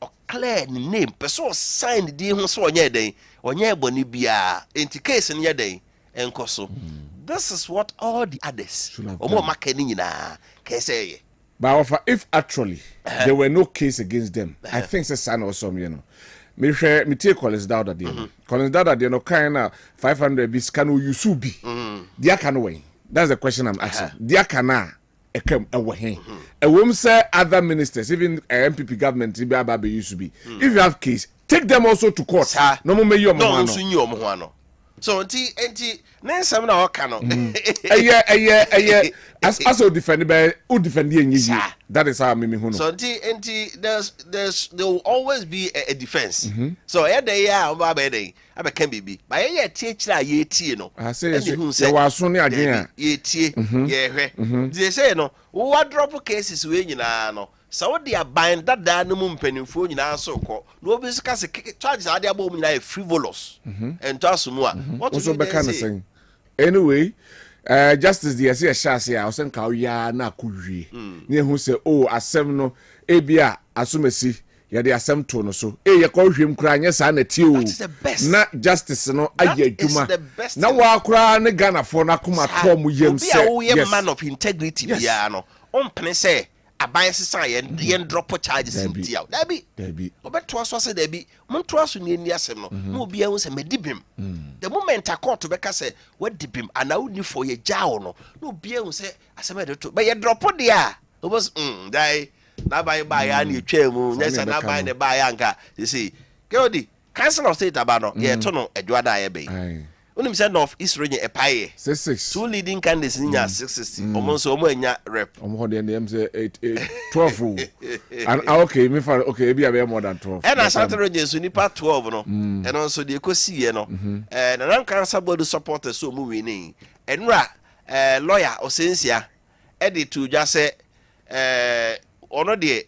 ɔclear ni name pɛsɛ sign di ho so ɔnyɛ dey ɔnyɛ bɔni bia enti case no yɛ dey enko so this is what all the others omo maka ni nyina kɛsɛ. But if actually there were no case against them, I think it's son or some, me take Collins Dowda there. Collins Dowda there no kind of 500 bis can you su be? Dia can way. That's the question I'm asking. Dia kana e come away. A woman say other ministers, even MPP government, be used to be. If you have case, take them also to court. No more you no. So enti nensam na waka no as o defend by o defend you. That is how me hu no. So enti there will always be a defense. So e dey ya oba be dey abeka bibi ba ye tie kira ye tie no I say you was so ne adwen ye tie ye hwe they say no wo drop cases we nyina no so they are bind that no mu mpanimfo nyina so ko no obi sika se charges ade abo mu nyina frivolous and to asomu a what so be kan say anyway justice the say shase a osen ka oya na akudwie ne hu say oh asem no ebia asomasi ye de asem to no so ye ko hwem kura anya sa na tie o na justice no aye adwuma na wa kura ne Ghana for na kuma to mu yem say yes man of integrity bia no ompene say aban sesa yen drop charges in out dabi obeto so say dabi monto aso ni ani asem no na obi ahun say medibim the moment a court be ka say what dibim ana uni for ye jaw no na obi ahun say asem e to be ye drop dia obos dai na buy ya na etwa mu nya say na buy ne buy anka you see kodi council of state aba no ye to no adwada ye be unim say north east region epaye 66 two leading candidates in 660 almost omo anya rep omo de dem say 12 and okay me for okay e be more than 12 and asante region so nipa 12 no and also the ekosie no na ran cancer board supporters so mu wini enra lawyer osensia edit to just say ono de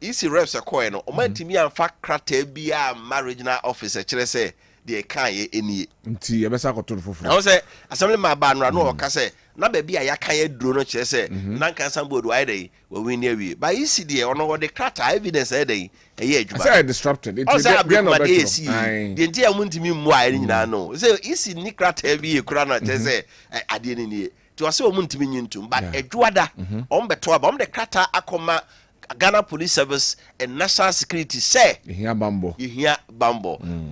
isi reps akoy no o mantimi amfa krata bia marriage officer kire say de kan ye enie nti ye besa koto foforo na say assembly ma ba no o ka say na ba bia ya kan ye duro no kire say na kan sambodo why dey we win awie ba isi de ono wo de krata evidence e dey ye adwuma say disrupted it be no better de nti amuntimi mmu a ni nyina no say isi ni krata bi e kura na kire say ade ni nie to say omuntimi nyintum but adwada on beto aba on de krata akoma Ghana Police Service and National Security say here bambo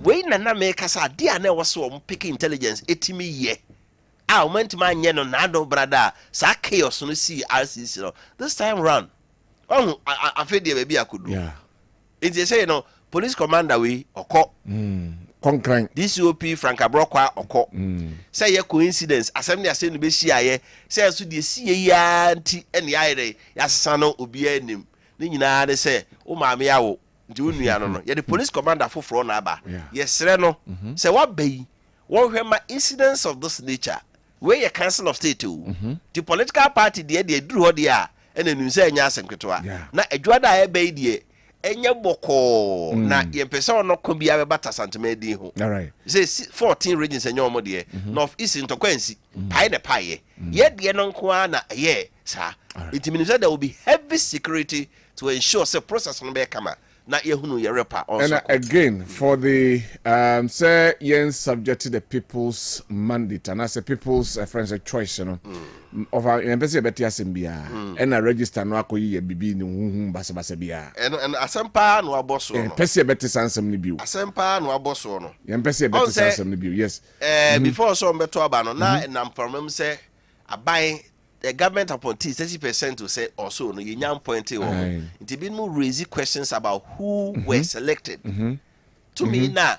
we na make us a dia na was so pick intelligence etimi ye ah moment man ye no na do brother sa chaos no see RCC no this time round oh afedi e baby akudu yeah it say you know police commander we oko concurrent DCOP Frank Abrokwa oko say ye coincidence assembly asem no be hia ye say so de sie ya nti ene ayre ya sesa no obi anim ni nyina de say o maame ya wo nti onua no no ye the police commander foforo na aba yesre no say what be won hwema incidents of this nature where your council of state the political party de duru ho de a ene nu say nya asemketo a na adwada e be de enye boko na ye pese ono ko bia be bata santimedi ho all right say 14 regions enye omo de north east ntokwansi pai ne pai ye de no nko na ye sa it means that there will be heavy security to ensure the process no be kama na yehunu ye repa also. And again for the say yen subject to the people's mandate and as a people's friends choice you know of our embassy betia sembia and a register no akoyi bibi ni huhu basa bia and asempa no aboso no embassy betia sansem ni biu asempa no aboso no embassy betia sansem ni biu yes before so mbeto aba no na nampamam say aban the government appointee 30% to say also no yenyam point e wo it be no raise questions about who were selected to me na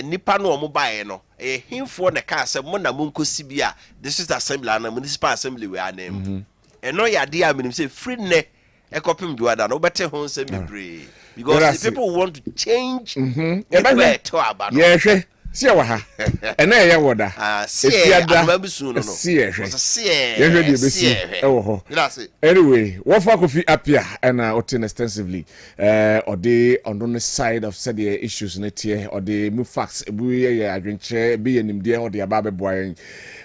nipa no omo bae no himfo na ka say mo na mo nkosi bia this is assembly and municipal assembly we anem eno ya dia minim say free ne ekopim duada no bete ho nsem bebre because the people want to change to about yeah See wa ha. Ena ye woda. See ababisu no. See see. Ye hwe de besi. Ewo ho. Anyway, what for coffee appear and otin extensively or the on the side of said the issues net here or the move facts ebu ye adwenche be enim there or the ababe boy.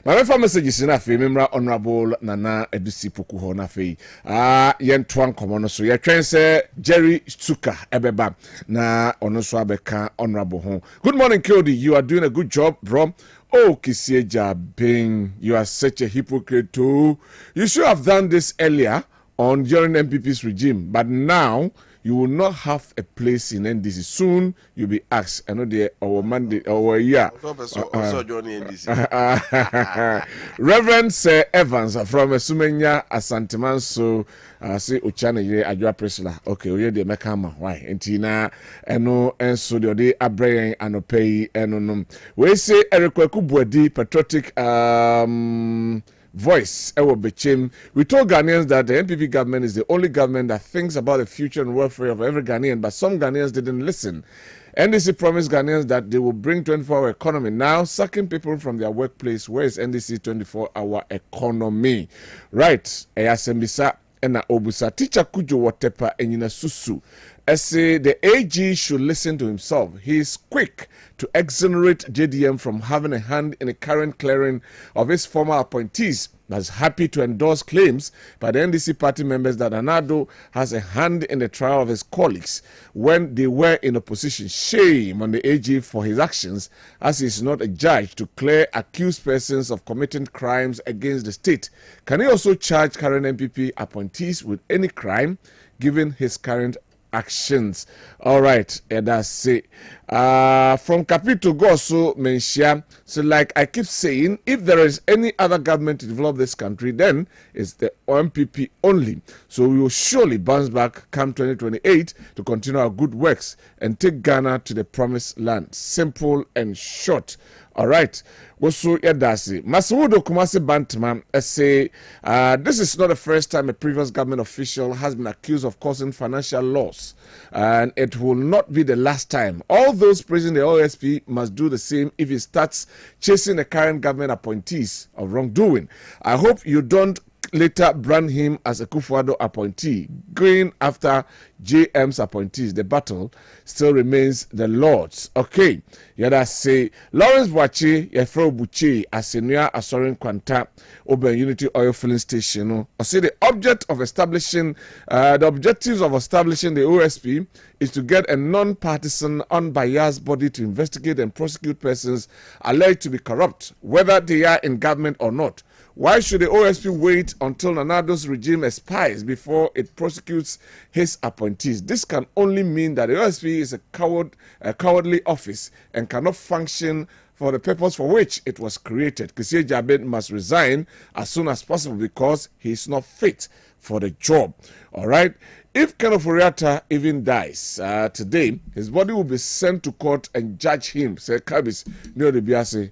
My first messages na fe memra honorable Nana Edusi Poku ho na fe yen twan komo no so ye twen say Jerry Suka ebeba na ono so abeka honorable ho. Good morning Kodi, you are doing a good job bro. Oh, Kisieja Bing, you are such a hypocrite too. You should have done this earlier on during MPP's regime, but now you will not have a place in NDC. Soon you'll be asked. I know the our Monday our year. Reverend Sir Evans from Sumenya Asanteman. So say Uchane ye Adwa Presla. Okay, we the Mekama. Why? Entina eno enso the Abrayan anopei eno. We say Eric Kubwedi patriotic voice we told Ghanaians that the NPP government is the only government that thinks about the future and welfare of every Ghanaian, but some Ghanaians didn't listen. NDC promised Ghanaians that they will bring 24-hour economy. Now, sucking people from their workplace. Where is NDC 24-hour economy? Right. Eyasembisa ena obusa. Teacher Kujo Watepa enyina susu. Say the AG should listen to himself. He is quick to exonerate JDM from having a hand in the current clearing of his former appointees. That's happy to endorse claims by the NDC party members that Anado has a hand in the trial of his colleagues when they were in opposition. Shame on the AG for his actions, as he is not a judge to clear accused persons of committing crimes against the state. Can he also charge current MPP appointees with any crime given his current actions? All right, that's it. From Capito Goso Menshia, so like I keep saying, if there is any other government to develop this country, then it's the MPP only. So we will surely bounce back come 2028 to continue our good works and take Ghana to the promised land. Simple and short. All right. Also, Yadasi. Masudo Kumasi Bantman say this is not the first time a previous government official has been accused of causing financial loss, and it will not be the last time. All those praising the OSP must do the same if he starts chasing the current government appointees of wrongdoing. I hope you don't later brand him as a Kufuado appointee. Going after JM's appointees, the battle still remains the Lord's. Okay, yada say Lawrence Bwachi, Yefro Buchi, Asenua Asorin Kwanta, Oben Unity Oil Filling Station. I say the object of establishing, the objectives of establishing the OSP is to get a non-partisan, unbiased body to investigate and prosecute persons alleged to be corrupt, whether they are in government or not. Why should the OSP wait until Nanado's regime expires before it prosecutes his appointees? This can only mean that the OSP is a cowardly office and cannot function for the purpose for which it was created. Kissie Jabin must resign as soon as possible because he is not fit for the job. All right. If Kenneth Furiata even dies today, his body will be sent to court and judge him. Say Kabis, no the Biase.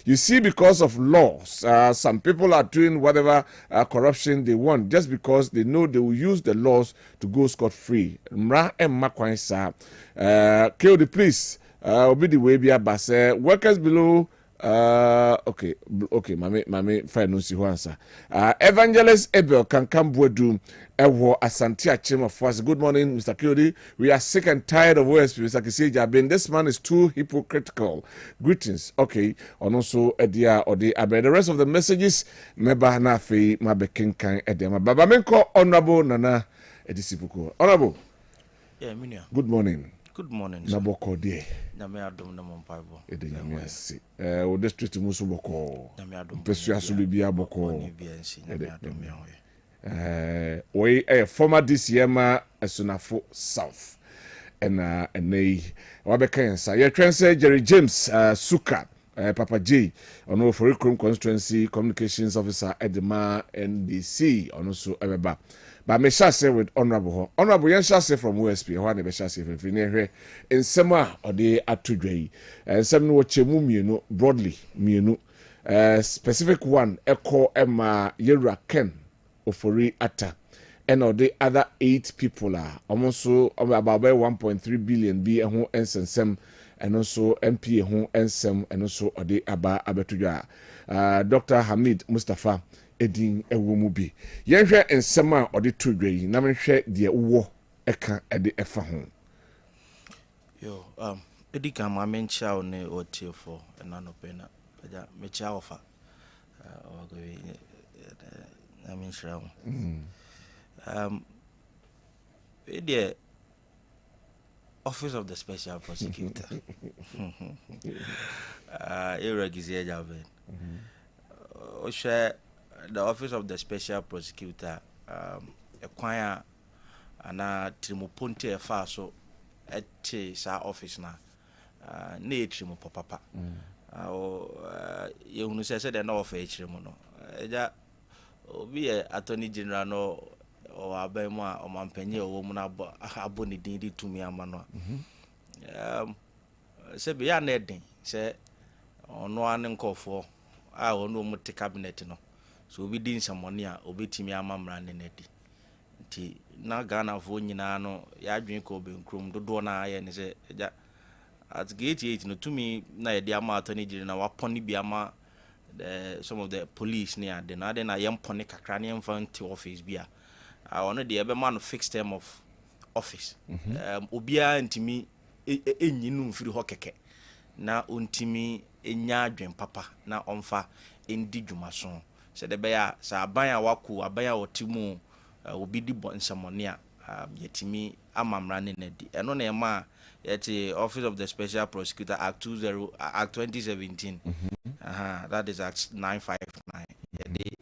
You see, because of laws, some people are doing whatever corruption they want just because they know they will use the laws to go scot-free. Mra and Makwan sa. KOD, please, obi the way be a workers below. Okay, mame fine no si ho answer. Evangelist Abel can come Bwedu Ewo Asante Achim of us. Good morning, Mr. Kyodi. We are sick and tired of OSP. Mr. Kisieja Ben. This man is too hypocritical. Greetings. Okay, and also Edia Odi Abe. The rest of the messages Meba Nafi Mabe Kinkan Edema. Baba Menko Honorable Nana Edisipuko. Honorable. Yeah, Minia. Good morning. Good morning. Naboko de. Nyame adom na mompaibo. Ede nyame ase. O district muso boko. Nyame adom. Pesu aso bibia boko. Nyame adom me hoye. We former DCM Asunafo South. And nei wabeka yensa. Ye twense Jerry James Suka. Papa J, ono for Ikrum constituency communications officer Edema NDC ono so ebeba. But me shall say with honorable yen shall say from OSP ho na be shall say from near in sema or the atudwe and some no chemu mienu broadly mienu specific one echo ema yera ken ofori ata and the other 8 people are almost so about 1.3 billion be a home and some and also MP home and some and also the aba abetuja. Dr. Hamid Mustafa Edin Ewumubi. Yenhwe ensema odi tudwe na menhwe de wo eka ede efa ho. Yo, edi ka ma mencha o ne otie for enano pena. Ja mecha ofa. Ogowe na menhra ho. The Office of the Special Prosecutor. The Office of the Special Prosecutor acquire ana trimoponte fa so ete sa office na na trimo papa ye hunu se de na ofa trimo no eja obi attorney general no o abemu a omampanyi owo mu na abo ne din di tumi ama no se be ya na edin se ono ane nkofo a ono mu te cabinet no so obi din samoni a obetimi ama mra ne nedi nti na Ghana fo nyina no ya adwen ko be nkrom dodo na aye ne se ja at gate 8 no tumi na ye dia ama atoni gire na waponi bi ama some of the police near the na yempone kakra ne mfanti office bia ono de ebe man fixed term of office obia ntimi enyinu mfiri ho keke na ontimi enya adwen papa na omfa endi dwumaso se de be ya sa aban a waku aban a otimu obi di bonsamone a yetimi amamra ne nadi eno na ema yeti Office of the Special Prosecutor Act 2017 that is Act 959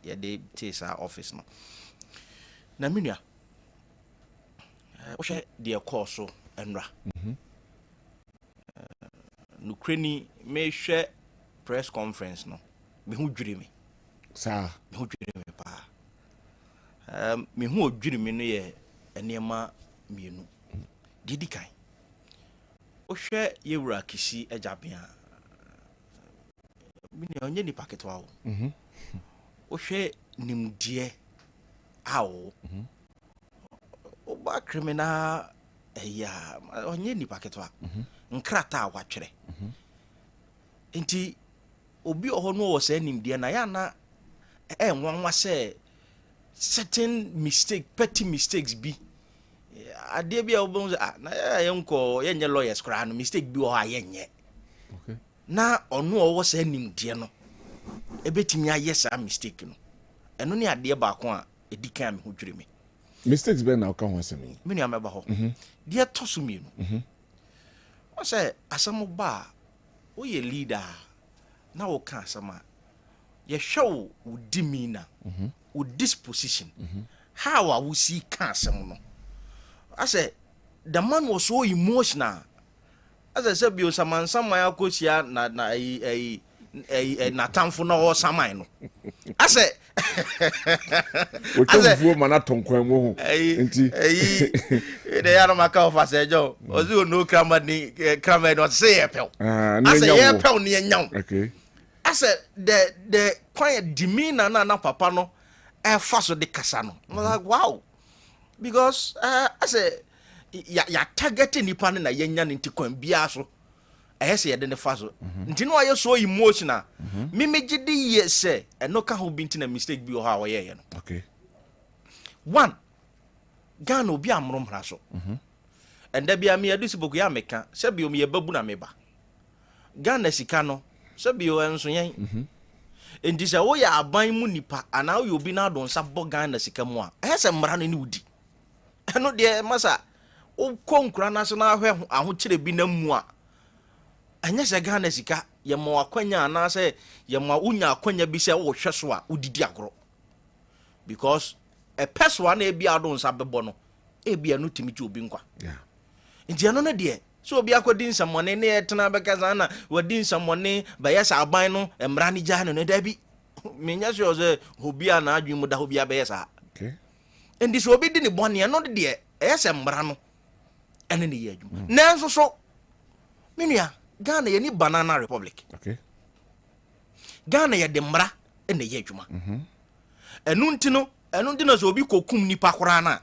yede tesa office no na minua o hwe de course enra no kreni me hwe press conference no me hu dwiri me sa me hu dwiri me pa me hu odwiri me no ye enema mienu didi kan o hwe yewura kisi ejabia mini onye ni paketo awo o hwe nimdie awo o ba criminal ya onye ni paketo a nkrata awatwere enti obi oho no wo se nimdie na ya na nwanwa se certain petty mistakes bi ade bia obon na ya nko yenye lawyers kra no mistake bi o ha yenye okay na ono owo se nimdie no ebetimi aye sa mistake no eno ne ade ba ko a edikan me ho dwire me mistakes be na ka ho asemi me ni ameba ho de tosu mi no o se asamo ba o ye leader na o ka asama ye show udimina o disposition how I will see cancer no I said the man was so emotional as I said bio saman samaya kosia na tamfo na o saman no I said o tomfo mana tonkwan mo ho enti de ya no maka of asejo ozi no krama no say epel I said epel ne nyam okay I said the quiet demeanor na papa no faso de kasano I was like wow because I said ya targeting nipa na yenya nti kwan bia so say de ne faso nti no aye so emotional me gidi ye say eno ka ho binti na mistake bi o ha ye no okay one Ghana obi amro mra so and da bia me adusi boku ya meka se bi o me babu na meba Ghana sika no se bi o enso yen enti se wo ya aban mu nipa ana wo obi na don sa bo Ghana sika mu a se mra no ni udi eno de masa o konkura na so na aho kire bi na mu a anya se Ghana sika ye mo akwanya na se ye mo unya akwanya bi se wo hwe so a udidi agoro because a person na ebi adon sa bebo no ebi anu timi ti obi nkwa yeah enti eno ne de so obi akodin samone ne etena beka na wadin samone ba yesa aban no emra ni jahano ne da bi menya so ze obi ana adwen mu da obi abeyesa okay endi so obi di ni bone no de eyesa emra no ene ne ye adwum nanso so menua Ghana ye ni banana republic okay Ghana ye de mra ene ye adwuma enu ntino eno ndi na so obi kokum nipa kora na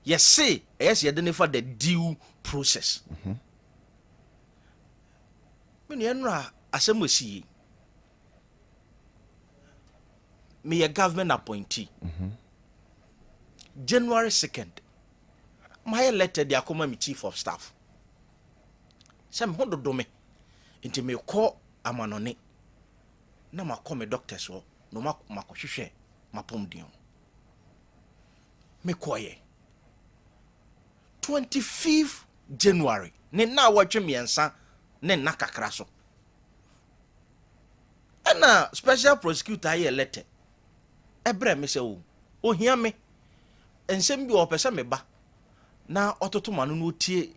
ye say yes ye dey for the due process me ne enra asemosi me a government appointee January 2nd my letter dey akoma me chief of staff sem hododo me nti me call amanone na makọ me doctor so no makohwehwe mapom dion me koye 25th January ne na watwe miensa ne na kakra so ana special prosecutor aye letter ebre me se o ohia me ensem bi opese me ba na ototo manu no tie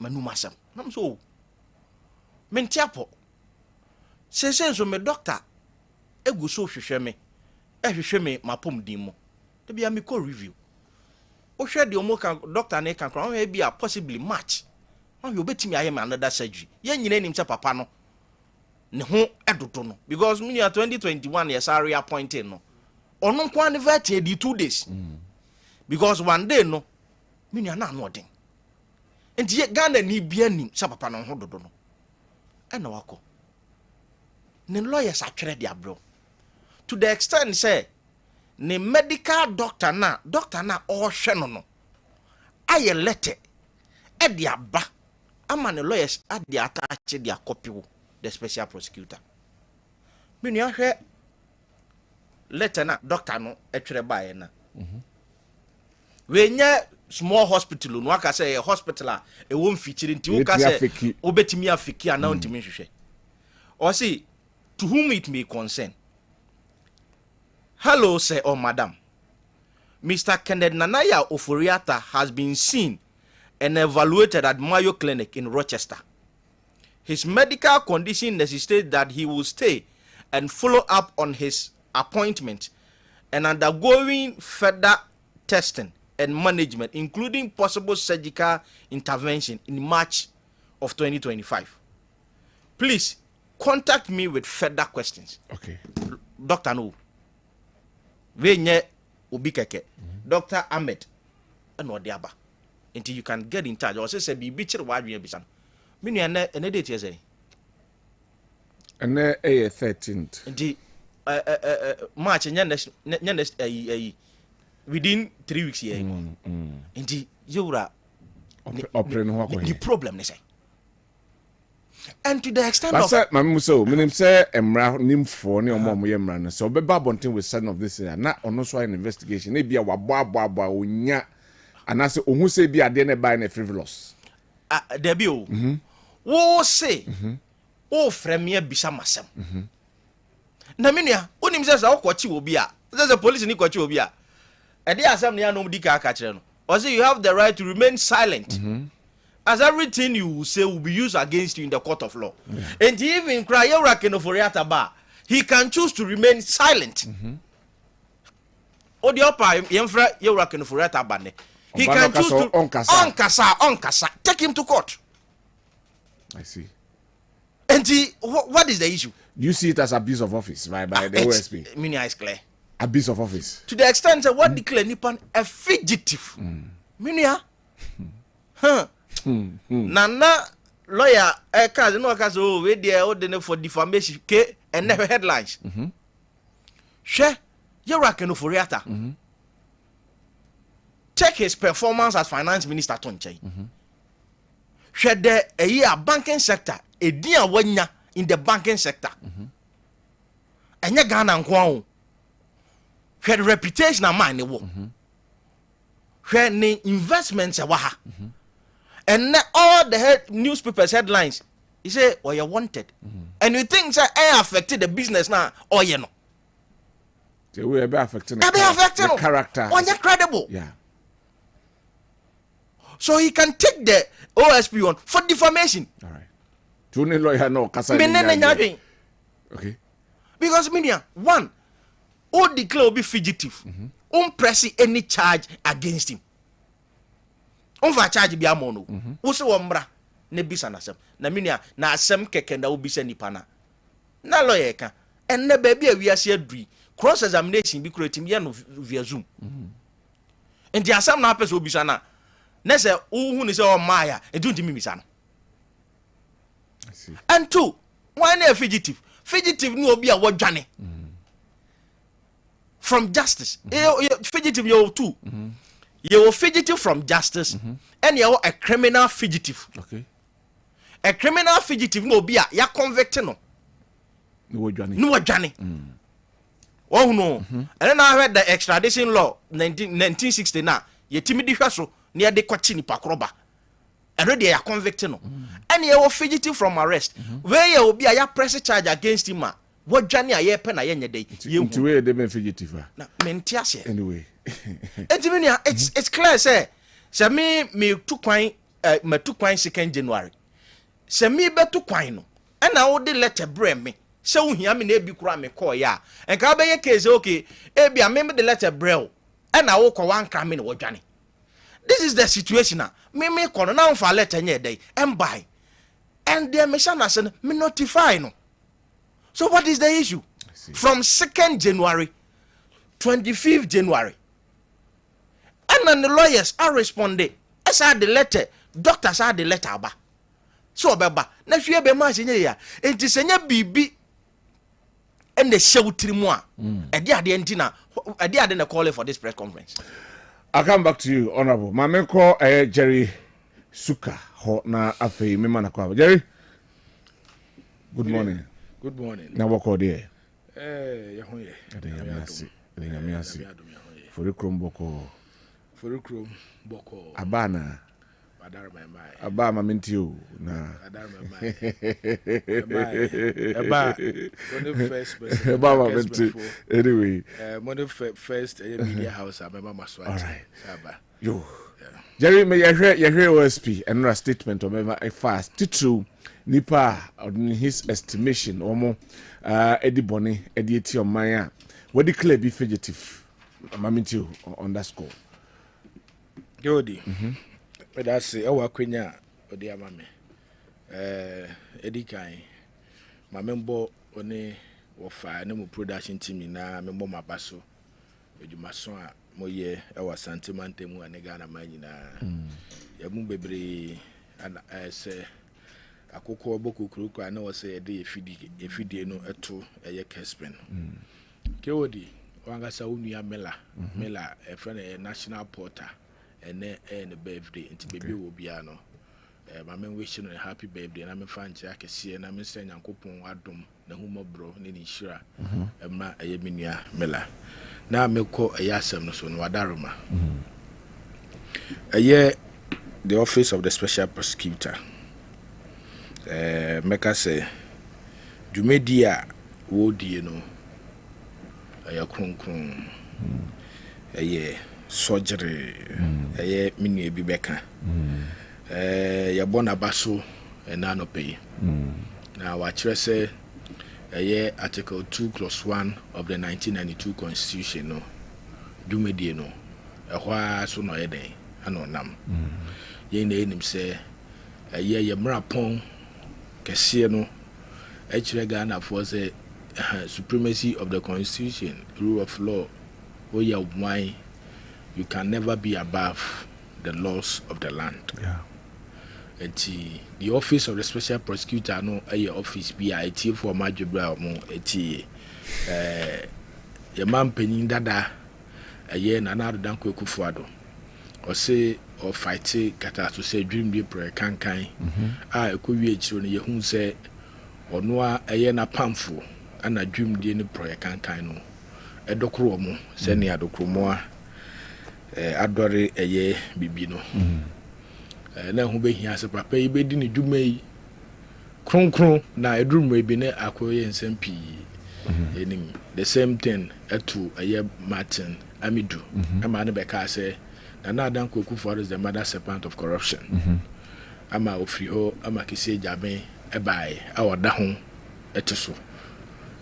manu masam nam so mentiapo senso me doctor egu so hwehwe me ehwehwe me mapom din mo de bia me ko review o hwe de omo kan doctor na kan kran bi a possibly match ma yo betimi aye me another surgery ye nyina nim che papa no ne ho edodo no because me 2021 yes are appointed no ono nko anniversary di 2 days because one day no me na na odin enti Ghana ni bia nim che papa no ho dodo no ena wako ne lawyers atwere dia bro to the extent say ne medical doctor na all hwe no aye letter e dia ba ama ne lawyers ade attach dia copy wo the special prosecutor me nua hwe letter na doctor no etwere bae na we nya small hospital no aka say hospital a e won fichiri nti wo ka say obetimi afiki ana ntimi hwehwe or see to whom it may concern. Hello, sir or madam. Mr. Kenneth Nanaya Oforiata has been seen and evaluated at Mayo Clinic in Rochester. His medical condition necessitates that he will stay and follow up on his appointment and undergoing further testing and management, including possible surgical intervention in March of 2025. Please contact me with further questions. Okay. Dr. No. Venye Ubikeke. Dr. Ahmed. And what diaba. Until you can get in touch. Or say be bitcher why we be some. Mini and a date yes. And a 13th. Indeed March within 3 weeks here. Indeed you are the problem they say. And to the extent of Mamu so minim say emra nimfo ne omo ye emra no so beba bonten with son of this na ono so an investigation e bia wabo onya anase ohu say bia de ne buy na frivolous there be o wo say o fremie bisa masem na menua onim say za okwachi obi a say police ni kwachi obi a e dey asem ne anom di ka kire no or say you have the right to remain silent as everything you say will be used against you in the court of law. And even cry Yewra he can choose to remain silent. Odiopa Yemfra Yewra Kenoforiata he can choose to onkasa. Take him to court. I see. And what is the issue? You see it as abuse of office by the OSP. Mini eyes clear. Abuse of office. To the extent that what declare Nipan a fugitive. Minia? Nana lawyer cause no cause we there ordinary for defamation k and never headlines. She Yewra Kenoforiata. Check his performance as finance minister Tonchai. She there a year banking sector a dear wanya in the banking sector. And ya Ghana nko. She the reputation of mine wo. She ni investments waha. And all the newspapers headlines, he say, "Oh, you're wanted," and you think that I affected the business now, or you know? They will be affecting the character. When you're credible, yeah. So he can take the OSP on for defamation. All right. Tuni lawyer no kasa. Okay. Because media one, all declare be fugitive, press any charge against him. Onfa charge bia mo no wo se wo mbra na bisa na asem na minia na asem keke na wo bisa nipa na lawyer ka enne ba bia wiase adui cross examination bi create me no via Zoom and the asam na person obi sana na say hu ni say o maya e do ntimi bisa no and two why na fugitive no obi a wodwane from justice fugitive you two you fugitive from justice and you a criminal fugitive. Okay. A criminal fugitive no be ya convict no wodwane oh no and then I heard the extradition law 1960 na yetimi di hwaso na ye de kwachi ni pakroba and they are convict no and you fugitive from arrest where you be ya press charge against him wodwane a ye pe na ye nyede ye hu we de be fugitive na mentiase anyway it's clear say me tu kwan me tu kwan 2nd January se me betu kwan no e na wo de letter bre me se wo hia me na ebi kura me call ya en ka be ye case okay e bia me de letter bre o e na wo ko wan ka me na wodwane. This is the situation na me ko no na fa letter nye dey en buy and the mission as me notify no. So what is the issue? From 2nd January 25th January and then the lawyers are responding as I the letter doctors are the letter aba so beba na hwe be ma senye ya enti senye bibi and the shewtiri mu a ade enti na ade na call for this press conference. I'll come back to you, Honorable. My call Jerry Suka ho na afei me mana kwa Jerry. Good morning. Good morning. Na wako there. Yahoye. Adeyamiasi. Forikrom boko. Abana. Aba mamintio na. Aba mamintio. Anyway. First media house I remember Maswati. All right. Yo. Jerry, may you hear OSP another statement or remember a fast titru nipa on his estimation omo Eddie Bonny Eddie Tiomaya what declare be fugitive mamintio on that score. Godi. But I say, oh, Quenya, or dear mammy. Eddie Kai, my member only or fire no production team na member my basso. With you, my son, Moye, our sentiment, and Negana Manina. Yamu baby, and I say, a cocoa boku crook, I know, say a day if you did no a two a year Kessben. Kodi, Wanga Saunia Mela, a friend, a national porter. And then a birthday into baby will be ano. My men wishing a happy birthday, and I'm a fan jack a see, and I'm saying Uncle Pong Adum, the humor bro, Nini Shira, and ma a Yeminia Mela. Now me call a yasam no son Wadaruma. A year the office of the special prosecutor. Meka say, Jumedia would you know a krum a year. Surgery mini bibeka ya bona baso na no pay na wa kire say article 2+1 of the 1992 constitution no dumedie no ehwa so no yeden ana onam ye na enim say ye mrapon kese no e kire Ghana for say supremacy of the constitution, rule of law, where you why you can never be above the laws of the land. Yeah. And the office of the special prosecutor no a office be IT for Majibra mo eti man penin dada aye na na Dankwah Kufuado or say or fight kata to say dream dey prayer kankan a ekowie chiro no yehun say ono a aye na pamfo ana dream dey ne prayer kankan no edokro mo se ne adokro mo a adore aye bibi no na hu be hia se papa yi be di ne dwuma yi kronkron na edurumre bi ne akoye nsampi enim the same thing to aye Martin Amidu ama ne be ka say na Dankwah Kufuado is the mother serpent of corruption ama ofri ho ama kese jabe ebai awada ho eteso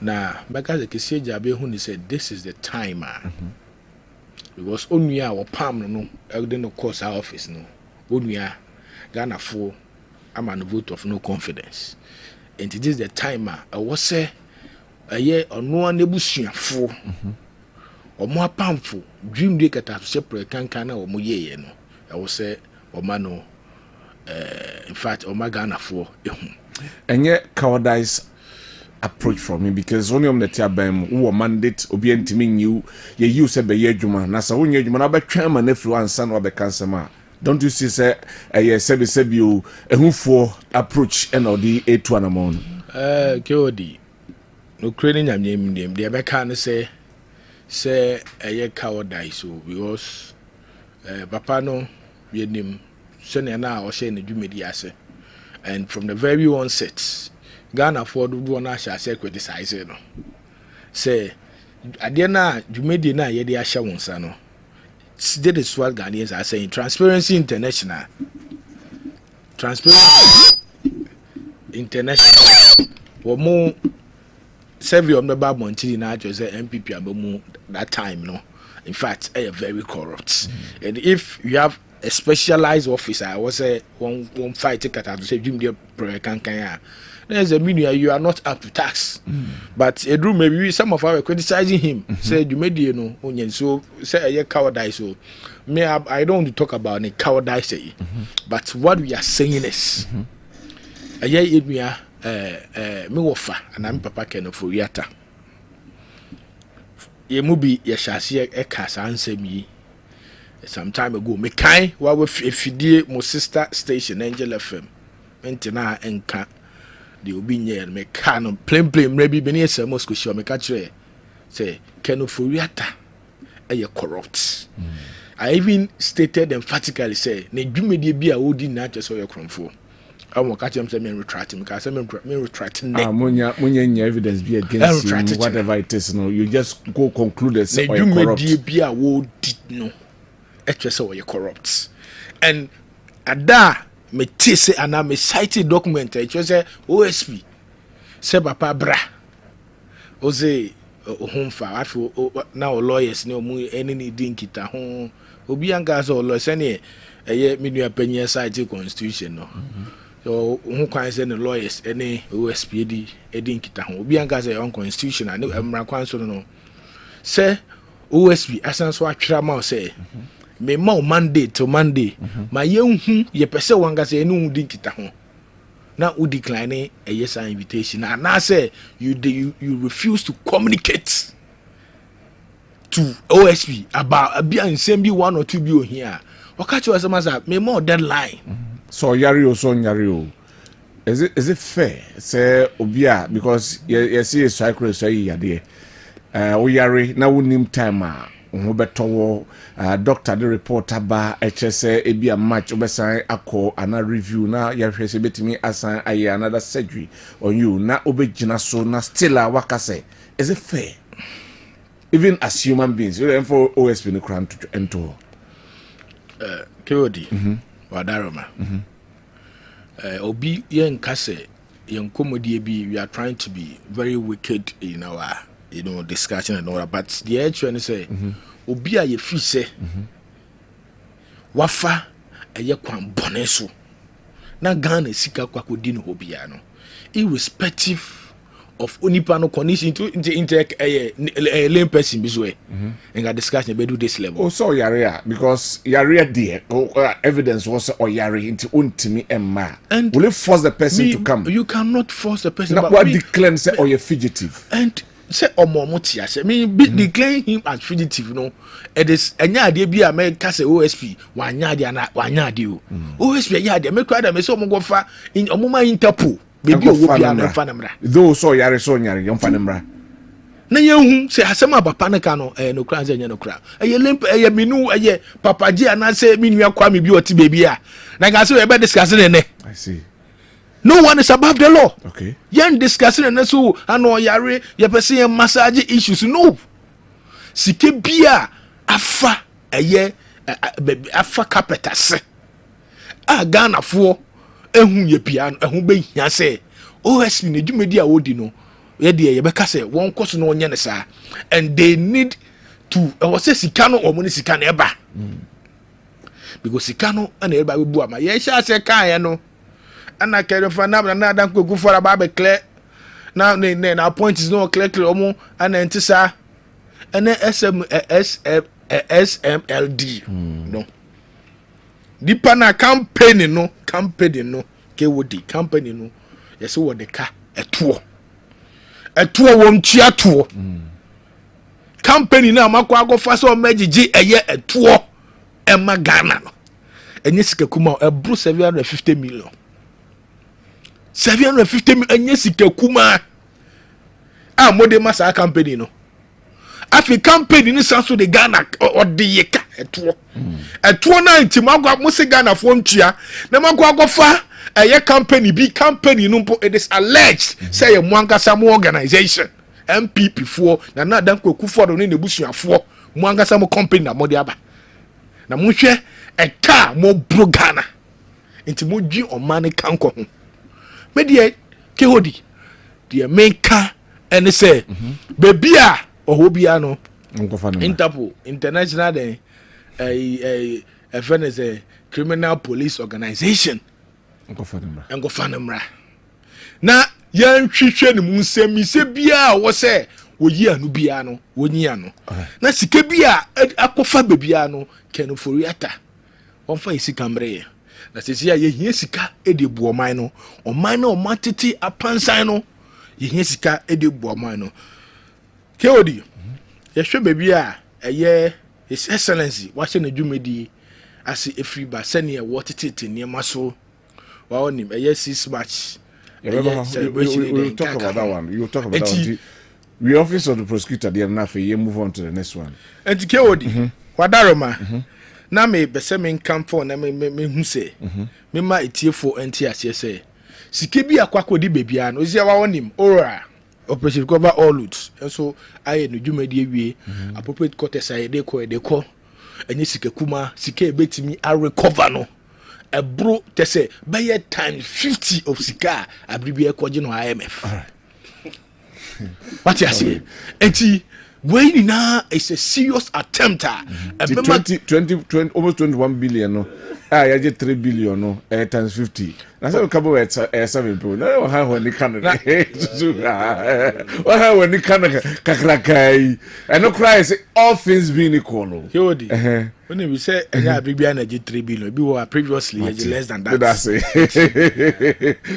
na beka the kese jabe hu ni say this is the time because onua wo pam no e no course our office no onua Ghana for ama no vote of no confidence and it is the time I was say ɛyɛ ɔno anebusuafo ɔmo apamfo dream day kata so sepre kankan na ɔmo yeye no ɛwo sɛ ɔma no in fact ɔma Ghanafoɔ ehu enye cowardice approach from me because only on the tiabem who mandate obi ntimi nyiw ye use say be adwuma na sa wonye adwuma na betwa ma na firi ansa na be cancer ma don't you see say sebi o ehufo approach and odi etu anamon keodi no kreni nyamnyem dem de be kan say cowardice so because papa no yenim sene na o she na dwumedi ase and from the very onset Ghana for do na sha say criticize no say ade na dwumedi na ye de ahya wonsa no that is what Ghanaians are saying. Transparency International Womo several of the Babonti na just MPP abamu that time no in fact very corrupt and if you have a specialized officer I was say one fight to say Jim de Kankan there's a meaning you are not up to tax but Edru maybe some of our criticizing him said you made no onion so say a cowardice so me I don't want to talk about any cowardice but what we are saying is a year me wofa and I'm papa ken for yata ye mubi ye shase e kasa ansem yi some time ago me kai wa we fidie mo sister station Angel FM entina enka the obi nye me ka no plain maybe be near some Moscow show me catch say Kenoforiata corrupt. I even stated emphatically say ne dwumedi bi a odi na che so ye kromfo. I won't catch him say me retract him because me retract munya evidence be against you whatever it is no you just go conclude as ne dwumedi bi a odi no e che so ye corrupt. And ada me tese ana me cite document it was OSP se papa bra oze ohunfa afi na lawyers ne omu eni dinkita ho obi anga so lawyers ne eye menua panyia cite constitution no so hu kwan se ne lawyers ene OSP dinkita ho obi anga se on constitution and emra kwan so no se OSP asanso atwera ma se me ma Monday to Monday ma yenhu ye pese wanga se enu di kita ho na u decline a yes invitation and na say you refuse to communicate to OSP about abia nsem bi 1 or 2 bi o here o ka che wasema say me ma deadline so yari o is it fair say obia because you see a cycle say yade o yari na wonim time a ho betowo doctor the report aba HSA ebi a match obesan akọ ana review na ya hwese betimi asan aye another surgery on you na obegina so na still a waka say is it fair even as human beings you for OSP no kran to ento KOD wadaroma obi yen kase yen komodie bi we are trying to be very wicked in our discussion and all that but the actually say obi a ye fi se wafa eye kwan bone so na Ghana sika kwakodi no hobia no irrespective of onipa no condition to intake lame person bi so and discussion be do this level so yare because yare there evidence was yare into untimi emma will you force the person to come you cannot force the person but what declare say or you fugitive and say omomotia say me declaring him as fugitive no it is enya ade bi America say OSP wanya ade na wanya ade o OSP enya ade me kwa da me say omo fa omoma Interpol bebi owo bia na fa namra those so yare yom fa namra na yehu say asema papa ne ka no no kra say nya no kra lemp minu papa ji ana say minua kwa me bi oti bebi a na ga say we be discuss ne I see. No one is above the law. Okay. Yan discussing and so ano yare ye person massage issues no. Sike bia afa afa carpenters. Ghana fo ehun ye piano ehun be hia say OSP ne dwumedi a wodi no ye de ye beka say won koso no onye ne sa and they need to say sika no omo ne sika na eba. Because sika no na eba bebu ama ye sha say kan ye no ana kere fa na Dankwah for about clear Now na point is no clear omo ana ntisa ene SMLD no dipa na campaign no ke wodi campaign no yesi wo de ka eto wo mchia to campaign na makwa agofa so magigi eye eto ema Ghana no enye sika kuma ebru 750 million 750 million enye sika kuma a mode masa campaign no afi campaign ni sanso de Ghana odiyeka eto na ntimagwa musi Ghana fo ntua na makwa agofa eye campaign no it is alleged say a mwankasa mo organization MPP for na Dankwah Kufuor no ne busuafo mwankasa mo company na mode aba na mohwe eka mo bro Ghana nti mo dwi omane kanko ho me de ke hodi de menka ene say baby a oho bia no Interpol international de a criminal police organization Ngofanamra na yan hwehwe ne mu nsemi se bia wo se wo yi anu bia no wonyi anu na sike bia akofa bebia no kenoforiata wonfa isika mre na sisi ya yehia sika ede buoman no oman na omatete apansan no yehia sika ede buoman no keodi yehwe bebia eye his excellency wahye na dwumedi ase efri ba sene e wotete niema so wow, yes, 6 match. We'll talk about that one. You'll talk about that one. We office of the prosecutor, they are enough. You move on to the next one. And to Kewodi, Wadaroma. Now, me besemen come for na me who say, me ma itie for NTS say. Sikebi akwako di baby an. Ozi awa onim ora. Operation cover all loots. And so I no jumedi we appropriate court say de ko. Enye sike kuma sike betimi a recover no. A bro te say by times 50 of sika abribi ekwaje no IMF. All right. What you say? Enti when na is a serious attempt almost 21 billion no. I get 3 billion no times 50. Na say kabo we 7 people. No how when Canada. What how when Canada kakrakai. And no cry say all things being equal. Yodi. When we say abribi na get 3 billion, we were previously less than that. But that's it.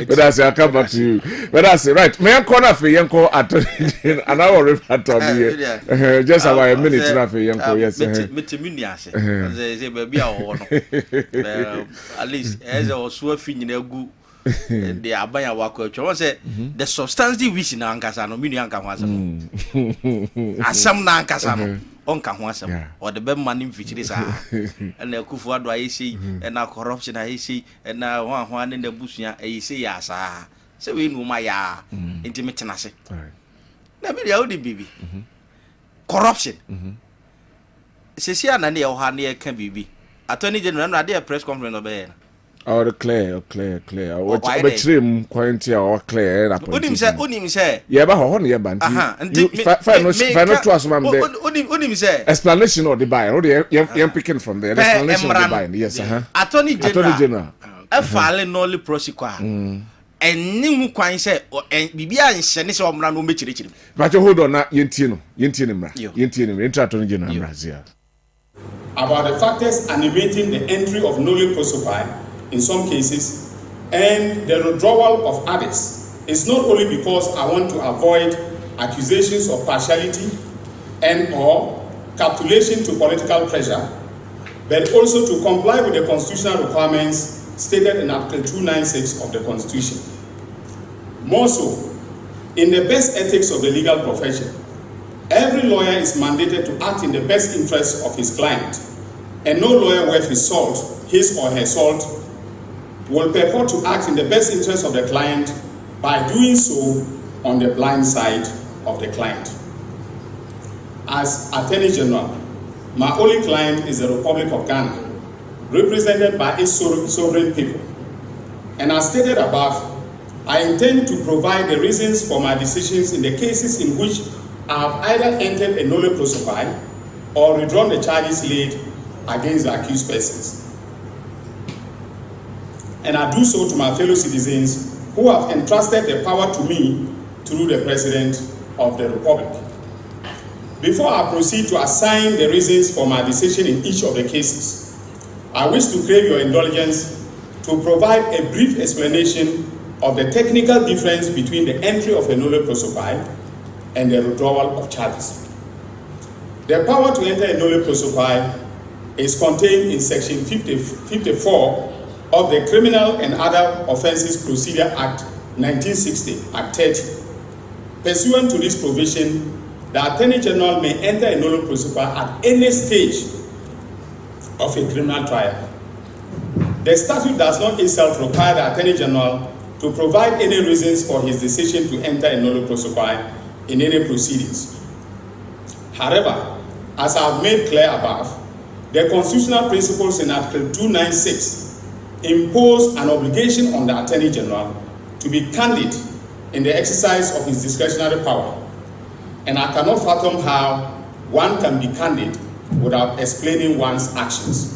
But that's it. I'll come back to you. But that's it. Right. Me corner for yanko at an hour report on here. Just about a minute na for yanko. Yes. Metimuni ase. Say baby at least as also finna gu the abaya wako chwo say the substantive wish na ankasa no minu anka ho asam asam na ankasa no onka ho asam or the be man mfichiri sa na akufu ado ayesi na corruption ayesi na ho ane na busua ayesi ya sa se we nu ma ya intimate na se na be ya odi bibi corruption sesi anane ya ho na ya kan bibi Attorney General na dey press conference obey na. Oh, the clear. What betrim quantity or clear na point. Unim say. Yeah, ba ho na ye ba nti. Fa no to asoma me. Unim say. Explanation of the buy. No dey you picking from there. Explanation of the buy. Yes, Attorney General. E file no le prosecute. Enni hu kwan say bibia nhye ne say omra no mechirechiri. But hold on na yentie no mra. Yentie no Attorney General Brazil. About the factors animating the entry of nolle prosequi in some cases and the withdrawal of others is not only because I want to avoid accusations of partiality and or capitulation to political pressure, but also to comply with the constitutional requirements stated in Article 296 of the Constitution. More so, in the best ethics of the legal profession, every lawyer is mandated to act in the best interest of his client, and no lawyer worth his or her salt, will purport to act in the best interest of the client by doing so on the blind side of the client. As Attorney General, my only client is the Republic of Ghana, represented by its sovereign people. And as stated above, I intend to provide the reasons for my decisions in the cases in which I have either entered a nolle prosequi or withdrawn the charges laid against the accused persons. And I do so to my fellow citizens who have entrusted the power to me through the President of the Republic. Before I proceed to assign the reasons for my decision in each of the cases, I wish to crave your indulgence to provide a brief explanation of the technical difference between the entry of a nolle prosequi and the withdrawal of charges. The power to enter a nolle prosequi is contained in Section 54 of the Criminal and Other Offences Procedure Act 1960, Act 30. Pursuant to this provision, the Attorney General may enter a nolle prosequi at any stage of a criminal trial. The statute does not itself require the Attorney General to provide any reasons for his decision to enter a nolle prosequi in any proceedings. However, as I have made clear above, the constitutional principles in Article 296 impose an obligation on the Attorney General to be candid in the exercise of his discretionary power, and I cannot fathom how one can be candid without explaining one's actions.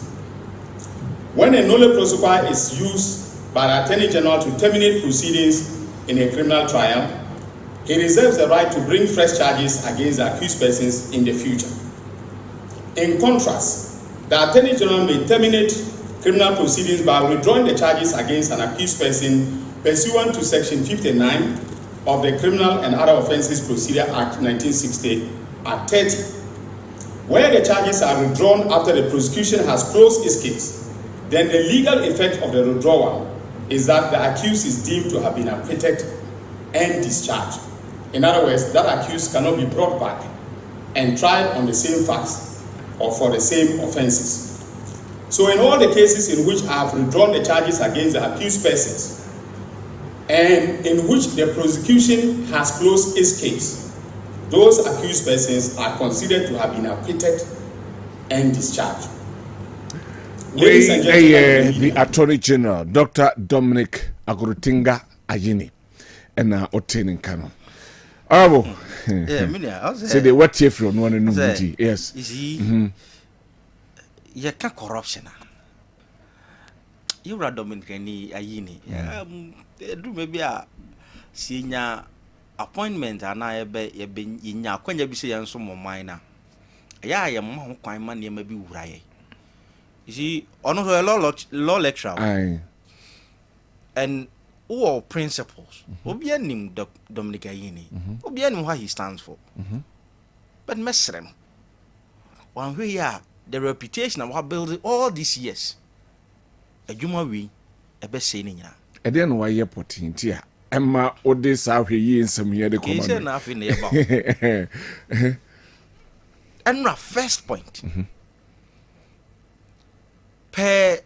When a nolle prosequi is used by the Attorney General to terminate proceedings in a criminal trial, he reserves the right to bring fresh charges against the accused persons in the future. In contrast, the Attorney General may terminate criminal proceedings by withdrawing the charges against an accused person pursuant to Section 59 of the Criminal and Other Offences Procedure Act 1960 at 30. Where the charges are withdrawn after the prosecution has closed its case, then the legal effect of the withdrawal is that the accused is deemed to have been acquitted and discharged. In other words, that accused cannot be brought back and tried on the same facts or for the same offenses. So in all the cases in which I have withdrawn the charges against the accused persons and in which the prosecution has closed its case, those accused persons are considered to have been acquitted and discharged. Ladies and gentlemen, the Attorney General, Dr. Dominic Agorotinga Ayini, and obtaining canon. Oh, yeah, say they what here from one and no, yes. You see, you can't corruption. You are Dominic Ayini. Do maybe a senior appointment and I be in your when you be saying some more minor. Yeah, I am more quite money, maybe right. You see, on a law lecturer, and all principles. Obianim Dominic Ayini. Obianim what he stands for. But Mesrem, when we are the reputation of what building all these years, a juma we a best saying ya. I didn't why you're putting here. Emma, all this out here in some year the command. Enough in the about. And our first point. Per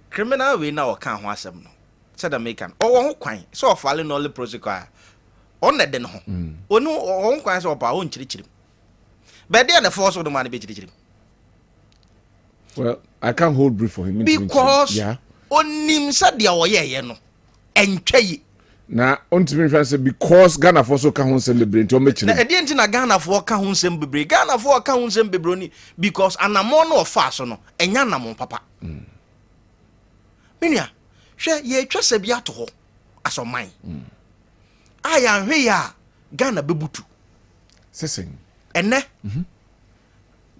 criminal we now can't want some no. Said American. Oh, quine. So falling all the prosecutor. On that then home. Oh no, on quines or our own chili. But they are the force of the money be. Well, I can't hold brief for him. Because on him said the away, no. And Chay. Now, on to me, say because Ghana for so can celebrate your match. I didn't in a Ghana for accounts and be Ghana for accounts and be brony because an amono of fashion and yanamon papa. Minia, share ye trust a biato as on mine. I am here, Ghana bebutu. Sessing. And ne?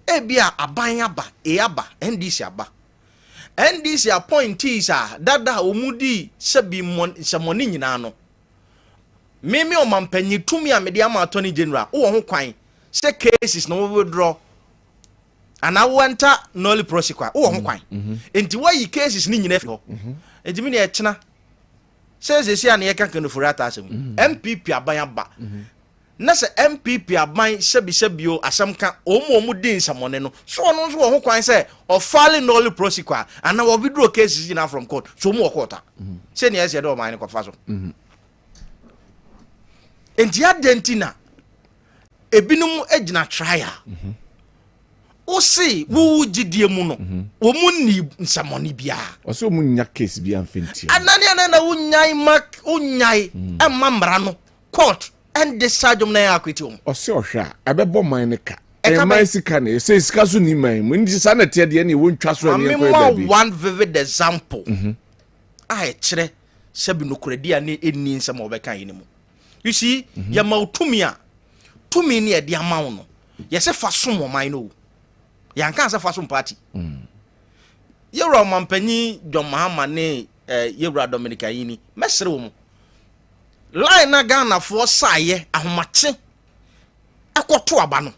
Ebia abayaba, eaba, and this yaba. And this your point is that umudi sebi samoni nano. Mimi o mampenyi tumi a mediama Attorney General. O ho kwan. Say cases no withdraw. And I want nolle prosequi. O ho kwan. Enti why yi cases ni nyina fi ho. Enti mi na e chena. Says esi an ye kan kanu furata asem. MPP abayaba. Na se MPP aban sebisebio asamka omo din samone no so no so ho kwan se o filing nolle prosequi and na we withdraw cases in from court so mo court se ne ese do man ko fa so enti adentina ebinum agina trial o se wo gidie mu no wo mu ni samone bia o so mu nya case bia mfenti anani na wo nyai mak o nyai amamra no court and the sergeant na akwitium o se ohwa abebo man ne ka e man sika ne se sika so ni man mu ndi sa na te de ne won twa so ne ko e baby one vivid example I chere sebi no kredi a ne eni nsem obeka yin mu You see, ya mautumia. Tumi ni edi amount no. Ya se fasum o man no. Ya nka se fasum party. Yewra mampanyi John Mahama ne Yewra Dominica yini. Mesre wo mu. Line na Ghana for saye ahomache. Akoto aba no.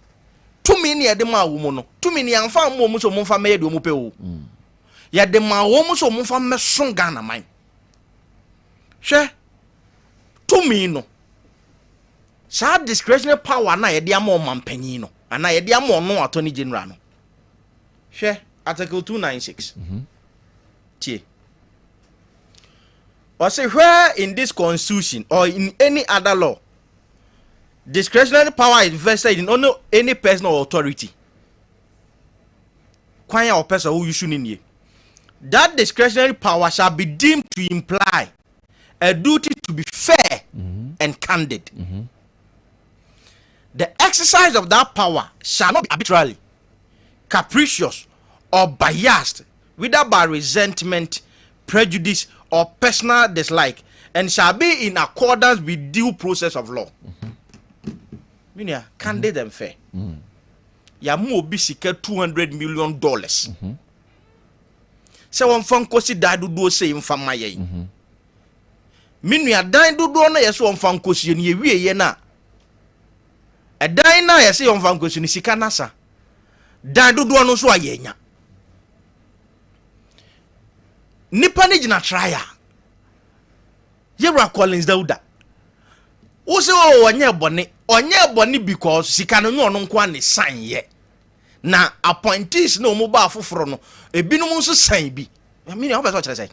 Tumi ni edi ma wo mu no. Tumi ni amfa mo mu so mo mfa me de mo pe o. Ya de ma wo mu so mo mfa meso Ghana man. Hwe tumi no. Sa discretionary power na ye de ama mampanyi no. Ana ye de ama no attorney general no. Hwe Article 296. Tie. Or say where in this constitution or in any other law discretionary power is vested in only any person or authority. Kwanya or person who you should in here. That discretionary power shall be deemed to imply a duty to be fair and candid. The exercise of that power shall not be arbitrary, capricious, or biased, whether by resentment, prejudice, or personal dislike, and shall be in accordance with due process of law. Minia, candid and fair. Ya mo bi sika $200 million. Se won fan kosi da dudu se mfa maye. Minia dan dudu na yeso won fan kosi ne ye ye na. E dan na yese won fan kosi ne sika nasa. Dan dudu no so ayenya. Nipa ne gina trial. Yewra Collins Dauda. Wo se o onye bone because sika no no nko ane san ye. Na appointees no mo ba afoforo no ebinum nso san bi. I mean how better say.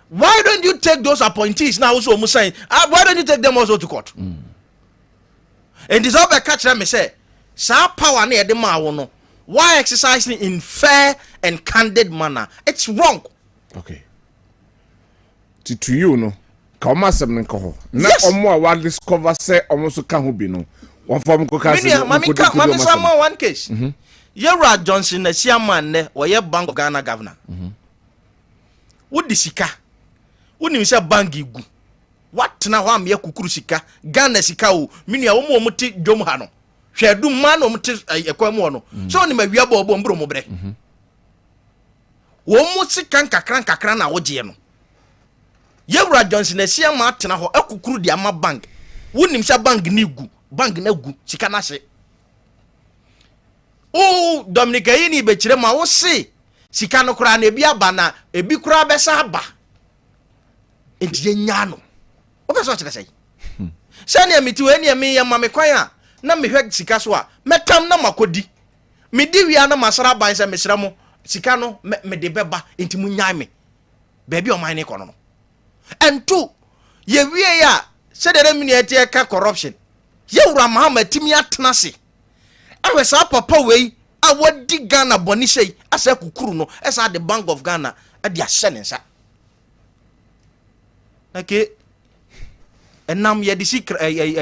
Why don't you take those appointees now also mo san? Why don't you take them also to court? And this all be catch them say, sa power na e de ma wo no. Why exercising in fair and candid manner? It's wrong. Okay. To you no. Ka oma sem nko ho. Na omo a wa discover say omo so ka ho bi no. One form ko ka say. Mami sama one case. Yewra Johnson na chairman ne oye Bank of Ghana governor. Wodi sika. Woni se bank igu. What na ho am ye kukuru sika. Ghana sika o. Mini a omo ti dwom ha no. Hwedu man no mti ekwam no. So ni mawia bo mbro mo bre. Wo mu sika nkakra na wo je no. Yewra Johnson na chairman atena ho akukuru di ama bank. Wonim se bank ni gu. Bank na gu sika na hye. Oh, Dominica yini be kire ma wo se sika no kura na ebi aba na ebi kura be sa aba. Enti nya no. O be so kire sei. Sani amiti we ni ame ya mame kwan a na me hwe sika so a metam na makodi. Me di wia na masara ban se mesra mo sika no me de beba enti mu nya me. Baby o man ne kono no. And two, ye wie ya se de mini etie ka corruption. Yewra Mahama timi atena se. Awe sa papa wei a wadi Ghana boni sei asa kukuru no esa the Bank of Ghana e dia hye nsa. Okay. Enam ye disi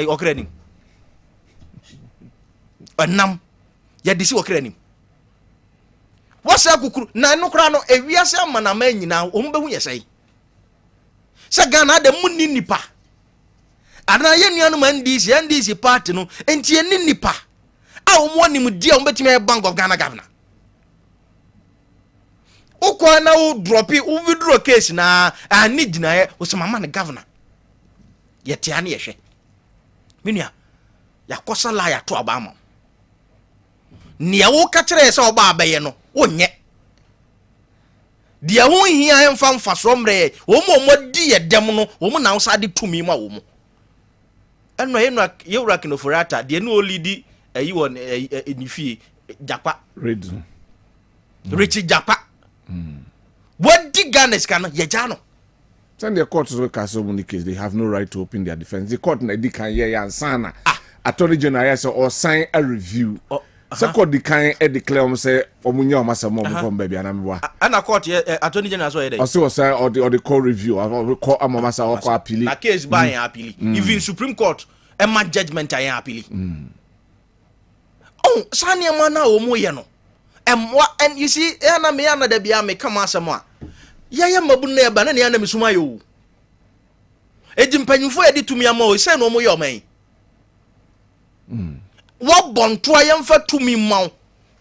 okrani. Enam ye disi okrani. Wasa kukuru na no kra no ewiase amanama nyina o mbehu ye sei. Se Ghana de munni nipa. Ana ye nuanu NDC party no enti eni nipa. A omoni mu dia ombetime Bank of Ghana governor. Ukwa na u dropi u withdraw case na ani gina ye osemama ne governor. Yete ani ye hwe. Minia yakosa la ya to abama. Nia wo ka kire se oba abaye no wonye. Dia ho hia emfa somre wo mo di ye dem no wo mo na wo sa de tumi ma wo mo. Eno Yewra Kinoforata de no olidi ayi won enifie Jakpa Redu Richie Jakpa what di Ghana scan ye jano send the court to case of case they have no right to open their defense. The court na di kan ye yansana attorney general say or sign a review. So court di kan e declare say omunya omasamo from baby anamwa ana court attorney general so dey also say or the court review or call amamasa or appeal na case by appeal even Supreme Court e ma judgment ay appeal oh sani amana o mo ye no and you see na me na da bia me kama asemo a ye mabu na ba na ne na mesuma yo edi mpanyimfo edi tumi ama o say no mo yo man wo bonto ayemfa tumi maw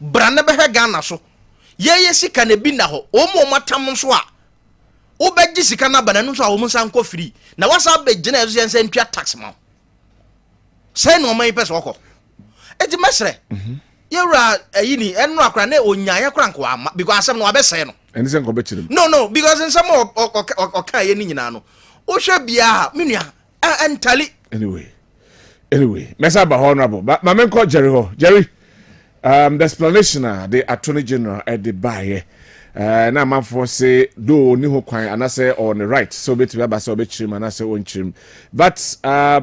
brane be he Ghana so ye sika na bi na ho o mo matam so a wo beji sika na bana no so a wo san ko free na wasa be gina eso yensa ntwa tax maw say no man pese woko edi mesre yewra ayini eno akra na onyaye kra nko ama because asem no abese no eni se nko be chirim no because in some okay ye ni nyina no wo hwe bia menua entali anyway mesa ba honorable ma men ko Jerry the explanation the attorney general at the buy na man for say do ni ho kwan anase on the right so bet we so bet chim anase on chim but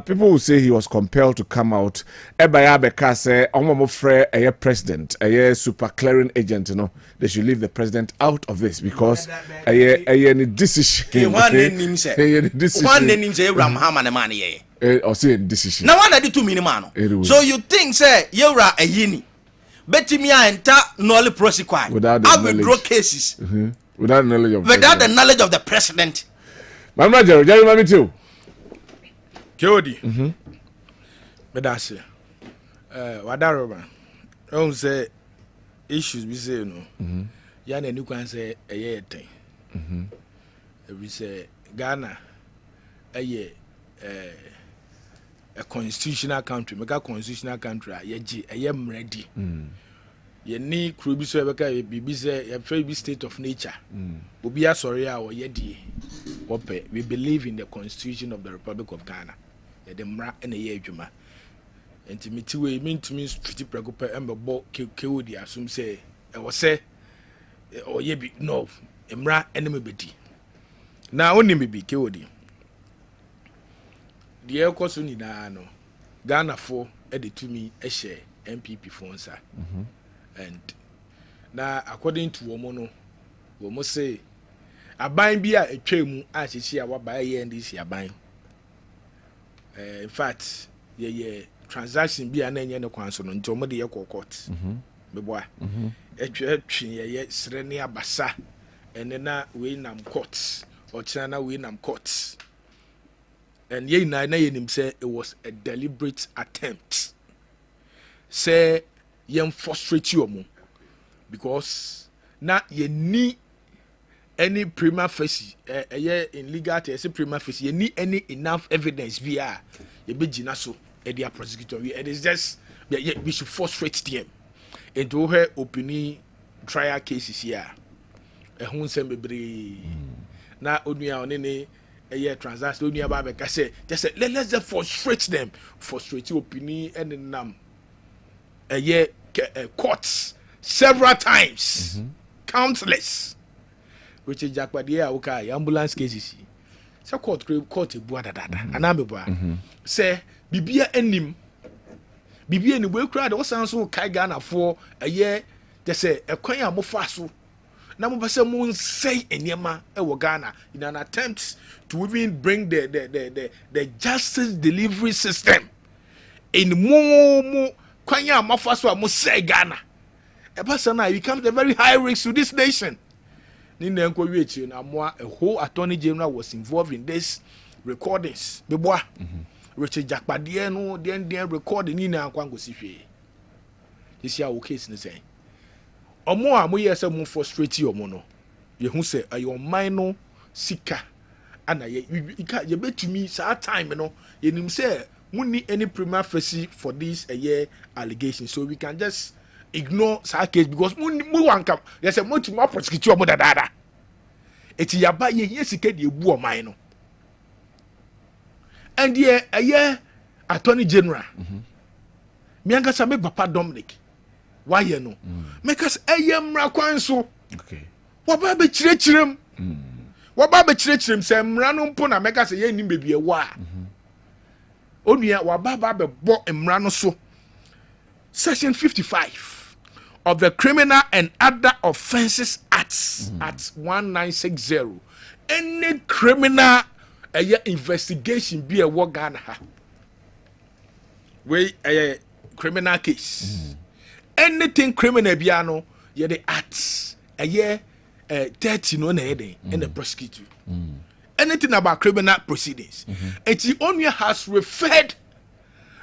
people will say he was compelled to come out ebaya beka say omo frɛ a president a super clearing agent you know they should leave the president out of this because a decision one name say Abraham Hama na man ye or say decision now one adi to me man so you think say yewra ayini betimia enter null prosecute without withdraw cases without the knowledge of the president. Mama Jerry mami too. Kodi. Medase. Wadaro man. On say issues we say no. Ya na ni kwan say eye ten. We say Ghana eye a constitutional country, make a constitutional country, ye ready. Ye ni krubi so beka bibi say ye free state of nature. Obi asori a wo ye die. Ope, we believe in the constitution of the Republic of Ghana. Ye de mra na ye adwuma. Intimity we mean to me pretty preocupa embo kewodi asum say e wo say o ye bi no mra enemy bedi. Na oni me bi kewodi. The ekoso ni na no Ghana for edetumi ehye MPP fonsa and na according to womo say aban bi a etwemu a hyehyia a waba ye ndc aban in fact ye transaction bi a na enye ne kwanso no nti omo de ye court meboa etwe ye sere ne abasa ene na we nam court o kira na we nam court. And ye na him say it was a deliberate attempt. Say ye frustrate you mo because na ye ni any prima facie in legal terms prima facie ye ni any enough evidence via ye be gina so e dia prosecutor it is just we should frustrate them into her opening trial cases here e hun sem bebre na onua onene transaction only about make say just say let's just frustrate them frustrate opinion and nam courts several times countless which is jakpade okay ambulance cases say court ebu adada anamebo say bibia enim bibia ni we kra de wosan so kai Ghana for just say ekwan amofa so na mo pese mo say enema e wo Ghana in an attempt to even bring the justice delivery system in mo kwanya mafa so mo say Ghana e person na becomes a very high risk to this nation ni na enko wi na mo a whole attorney general was involved in this recordings beboa Richard Jakpade no den recording ni na akwa ngosi hwe this year o case ni say omo a mo yese mo frustrate omo no ye hu se ayo man no sika ana ye betumi sa time no ye nim se munni any prima facie for this allegation so we can just ignore sa case because mu wanka ye se mo tuma prosecute omo dadada eti yaba ye sika de ebu oman no and ye attorney general mi anga sa me papa Dominic why you know because mra kwan so okay waba be chirechirem se mra no mpo na meka se ye nim bebie wa onua waba be bo mra no so section 55 of the Criminal and Other Offences Act at 1960 any criminal investigation be a wo Ghana ha we criminal case anything criminal biano ye the acts 30 no na in the prosecutor and anything about criminal proceedings. And he only has referred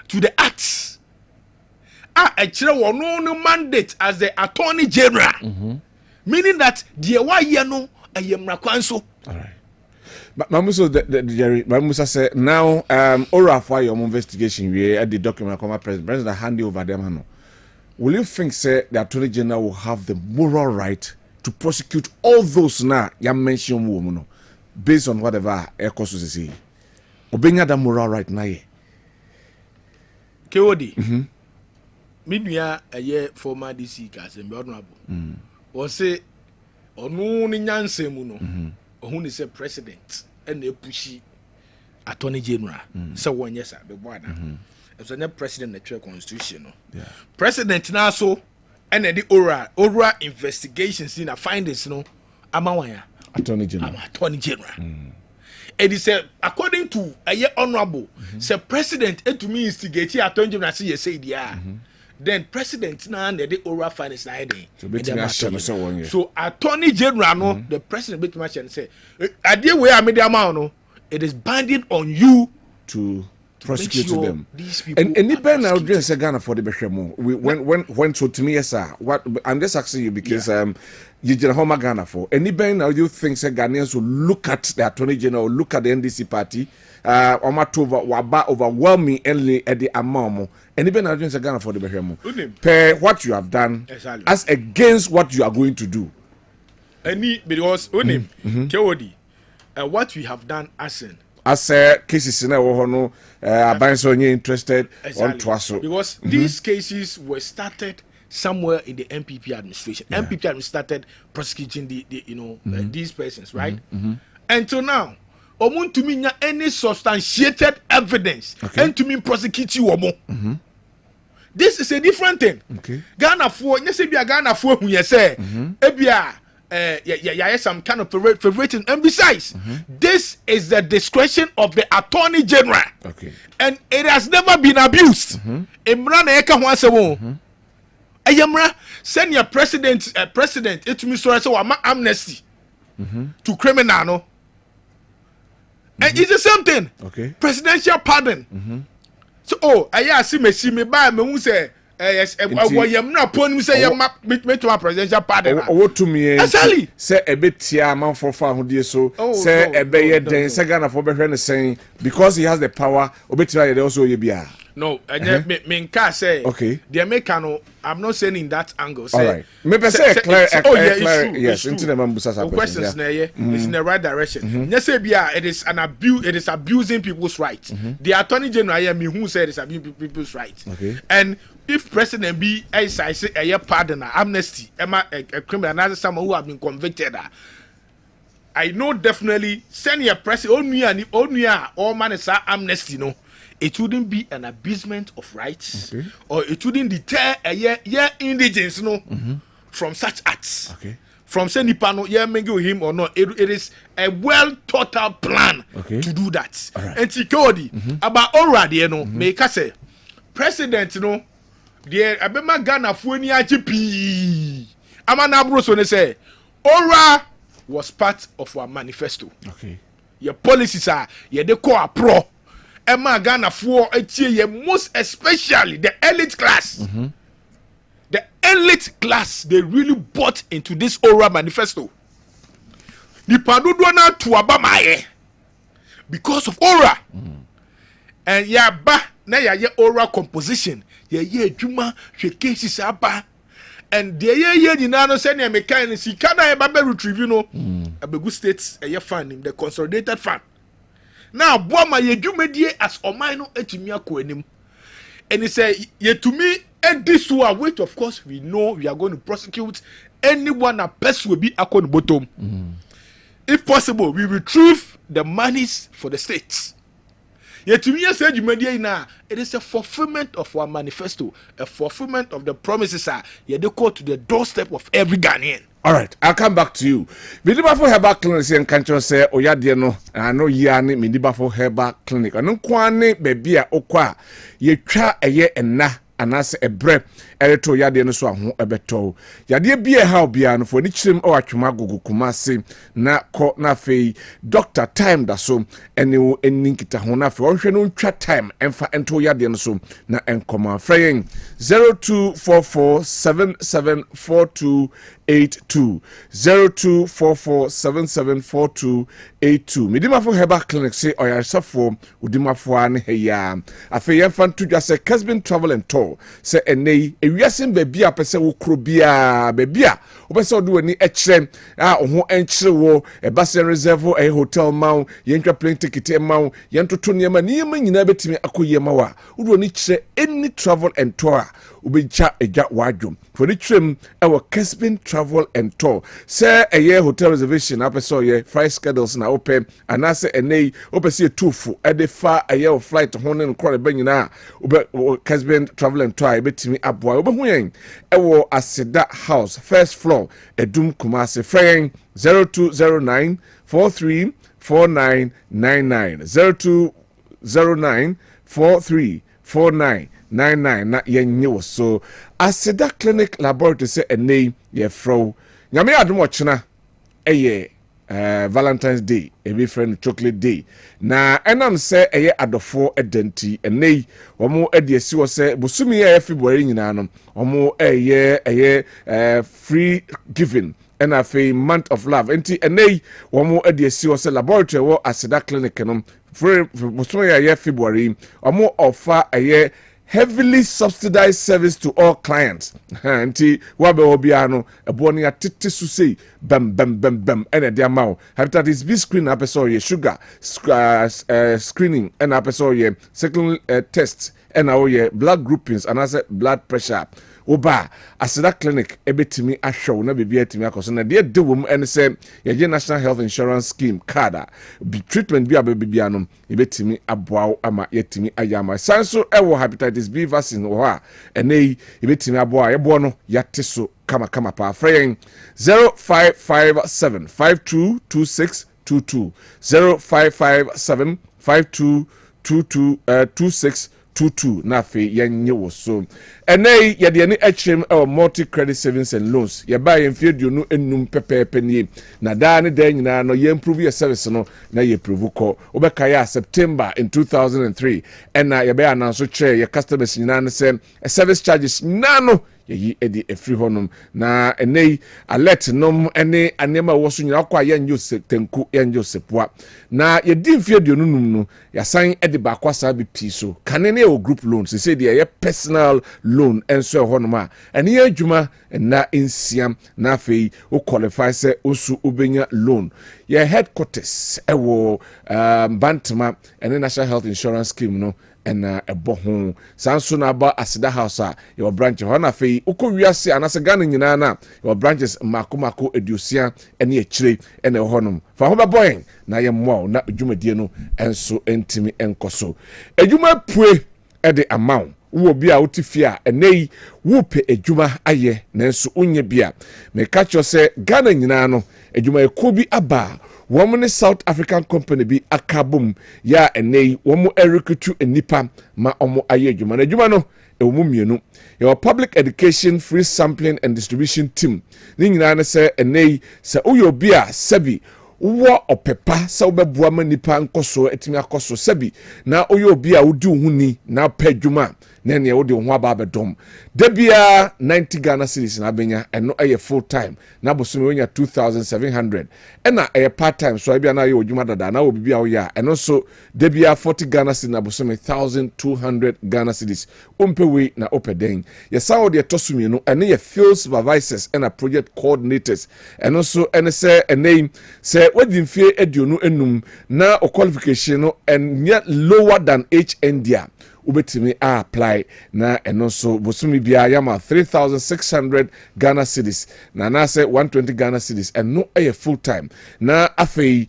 to the acts. No mandate as the Attorney General. Meaning that the no all right. Mamuso Jerry Mamusa said now Ora for your investigation we at the document come president hand over them. Will you think say the Attorney General will have the moral right to prosecute all those now you mentioned woman based on whatever air course is saying? Obeying that moral right now. KOD. Midway a year former DC cast and honorable. Or say or no nyanse muno. Who is a president and they pushy Attorney General. So one yes, the one. It's a president the trade constitution. President now so and the oral investigations in a findings no amawaya Attorney General. Attorney General. And he said according to a year honorable, say president to me instigate Attorney General say then president now the oral findings na so Attorney General no the president bet much and say idea where I made the amount no it is binding on you to prosecute them. And anybody now doing say Ghana for the Beshamo. When so to me yes sir. What I'm just asking you because you just home Ghana for anybody now you think say Ghanaians will look at the Attorney General, look at the NDC party, overwhelming at the amount. Anybody now doing say Ghana for the Beshamo. Per what you have done as against what you are going to do. Because KOD what we have done as cases in our interested on Twaso. Because these cases were started somewhere in the MPP administration. MPP administration started prosecuting the these persons, right? Until now, omun to me any substantiated evidence and to me prosecute you omo. This is a different thing. Ghana for Ghana for who you say ebia some kind of favoritism, and besides, this is the discretion of the Attorney General, and it has never been abused. Send your president, it to me so amnesty to criminal, no, and it's the same thing. Presidential pardon. So, I see me by me who say. Yes, I'm not putting say you make to a presidential pardon. What to me? Say a bit here, man for far who so say a bay then second for better saying because he has the power. Obetry also you be. No, me can say the American. I'm not saying in that angle. All right, maybe say yes. Into the Mambusa questions. It's in the right direction. Yes, it is an abuse. It is abusing people's rights. The Attorney General me who said it's abusing people's rights. And if President be I say a pardon, amnesty, a criminal, someone who have been convicted, I know definitely send your president only all man is amnesty. No, it wouldn't be an abusement of rights, or it wouldn't deter a indigents from such acts. From say Nipano, with him or not, it is a well thought out plan to do that. And security about already, make us say president, the Abema Ghana Fueni IGP. Amana Bruce say, Ora was part of our manifesto. Your policies are the core pro. Emma Ghana for most especially the elite class. The elite class, they really bought into this Ora manifesto. The Padudwana to Abamaye because of Ora. And Yaba, na ya Ora composition. Ye juma she cases aba and the ye ni na no send ya mechanic si kana e ba retrieve Abegu States e fund the consolidated fund now boama ye dwumadie as oman no atumi akoanim and he say ye to me and this one wait of course we know we are going to prosecute anyone a person will be akon bottom if possible we retrieve the monies for the states. Yet to me, said it is a fulfillment of our manifesto, a fulfillment of the promises. They go to the doorstep of every Ghanaian. All right, I'll come back to you. Midiba for Herbal Clinic and Canton say, Oya Diano, and I know Yani, Midiba for Herbal Clinic. And no kwane bebia okwa, ye tra a year and na, anase ebre ereto yade no so aho ebeto yade bia ha obia no fo ni kyerem o atwema gogo kumase na ko na fei doctor time da so ene enkita ho na fei ohwe no ntwa time emfa ento yade no so na enkoma freyin 0244774282 0244774282 midimafo heba clinic say oyarsafo udimafo an heya afi yemfa ntudwa se Kessben Travel and Tour se enei ewiasen baabi a pese wo kro bia baabi a wo pese odo wani ekire a ho enkire wo ebase reserve a hotel maw yentwa plane ticket maw yentoto niema nyina betimi akoye mawa odo wani kire any travel and tour ubeja eja wadwom for the trim our Kessben Travel and Tour say a year hotel reservation apeso ye flight schedules na open anase enei opese tufu e de fa a year flight hono nkore banyina ube Kessben Travel and Tour betimi aboa obehu yen ewo Aseda House first floor Edum Kumase fraying 0209 43 4999 0209 43 4999 na yenye so Aseda Clinic Laboratory say enei ye fro nyame adom ochena eye Valentine's Day ebi friend chocolate day na enam say eye adofo edenti enei omo ediesi wo say bosumi ye February nyina no omo eye free giving and a month of love enti enei omo ediesi wo say laboratory wo Aseda Clinic no free bosumi ye February omo offer eye heavily subsidized service to all clients. Anti wabe obiano eboni atete su sei bam ene dia maw hepatitis B screen apeso ye sugar screening and apeso ye second test and ye blood groupings and as blood pressure oba Aseda Clinic ebetimi ahwew na bibia etimi akoso na de dewom ene se ye National Health Insurance Scheme card be treatment bi abibia no ebetimi aboa ama yetimi ayama sanso ewo hepatitis B vaccine wo ha ene ebetimi aboa yebo no yate so kama pa fraying 0557 522622 0557 5226 22 na fe yenye wo so enei yede ne achim multi credit savings and loans ye ba ye mfiedu no enum pepepe ni na da ne da nyina no ye improve your service no na ye prove ko obeka ya September in 2003 and na ye be announce che ye customers nyina ne say service charges nano ye edi efri honum na enei alert nom ene anema wo so nyina kwa ye nyo tenku ye nyo sepoa na ye di mfiedu no num no ya san edi ba kwasa bi piso kanene o group loans say dey ye personal loan enso honum a ene ye adwuma na ensiam na afei o qualify say osu obenya loan ye headquarters ewo Bantama ene National Health Insurance Scheme no ena eboho sanso na ba Aseda House a your branch ho na fei ukọwiase anase Ghana nyina na your branches makomako edusia ene ekire ene honum fa ho beboyen na ye mmo na adwumadie no enso entimi enkoso adwuma pue ede amount wo bia utifia enei wo pe adwuma aye nanso onye bia me catch you say Ghana nyina no adwuma ekobi aba woman South African company bi akabum ya enei womo erekutu enipa ma omo aye adwuma na adwuma no ewumu mienu your public education free sampling and distribution team ni nyina na say enei say uyo bia sabi wo opepa sa obebua manipa nkoso etimi akoso sabi na oyo bia wodi ohuni na padwuma na ne wodi ho aba abedom da bia 90 Ghana cedis na benya eno eye full time na bosome wonya 2700 ena eye part time so bia na ye odwuma dada na obi bia wo ya eno so da bia 40 Ghana cedis na bosome 1200 Ghana cedis ompewe na opeden ye sa wo de tosumi no ene ye field supervisors ena project coordinators eno so ene se name se wadi mfie eduonu enum na o qualification no and lower than HND ubetimi apply na eno so bosumi bia yama 3600 Ghana cedis na na say 120 Ghana cedis and no a full time na afei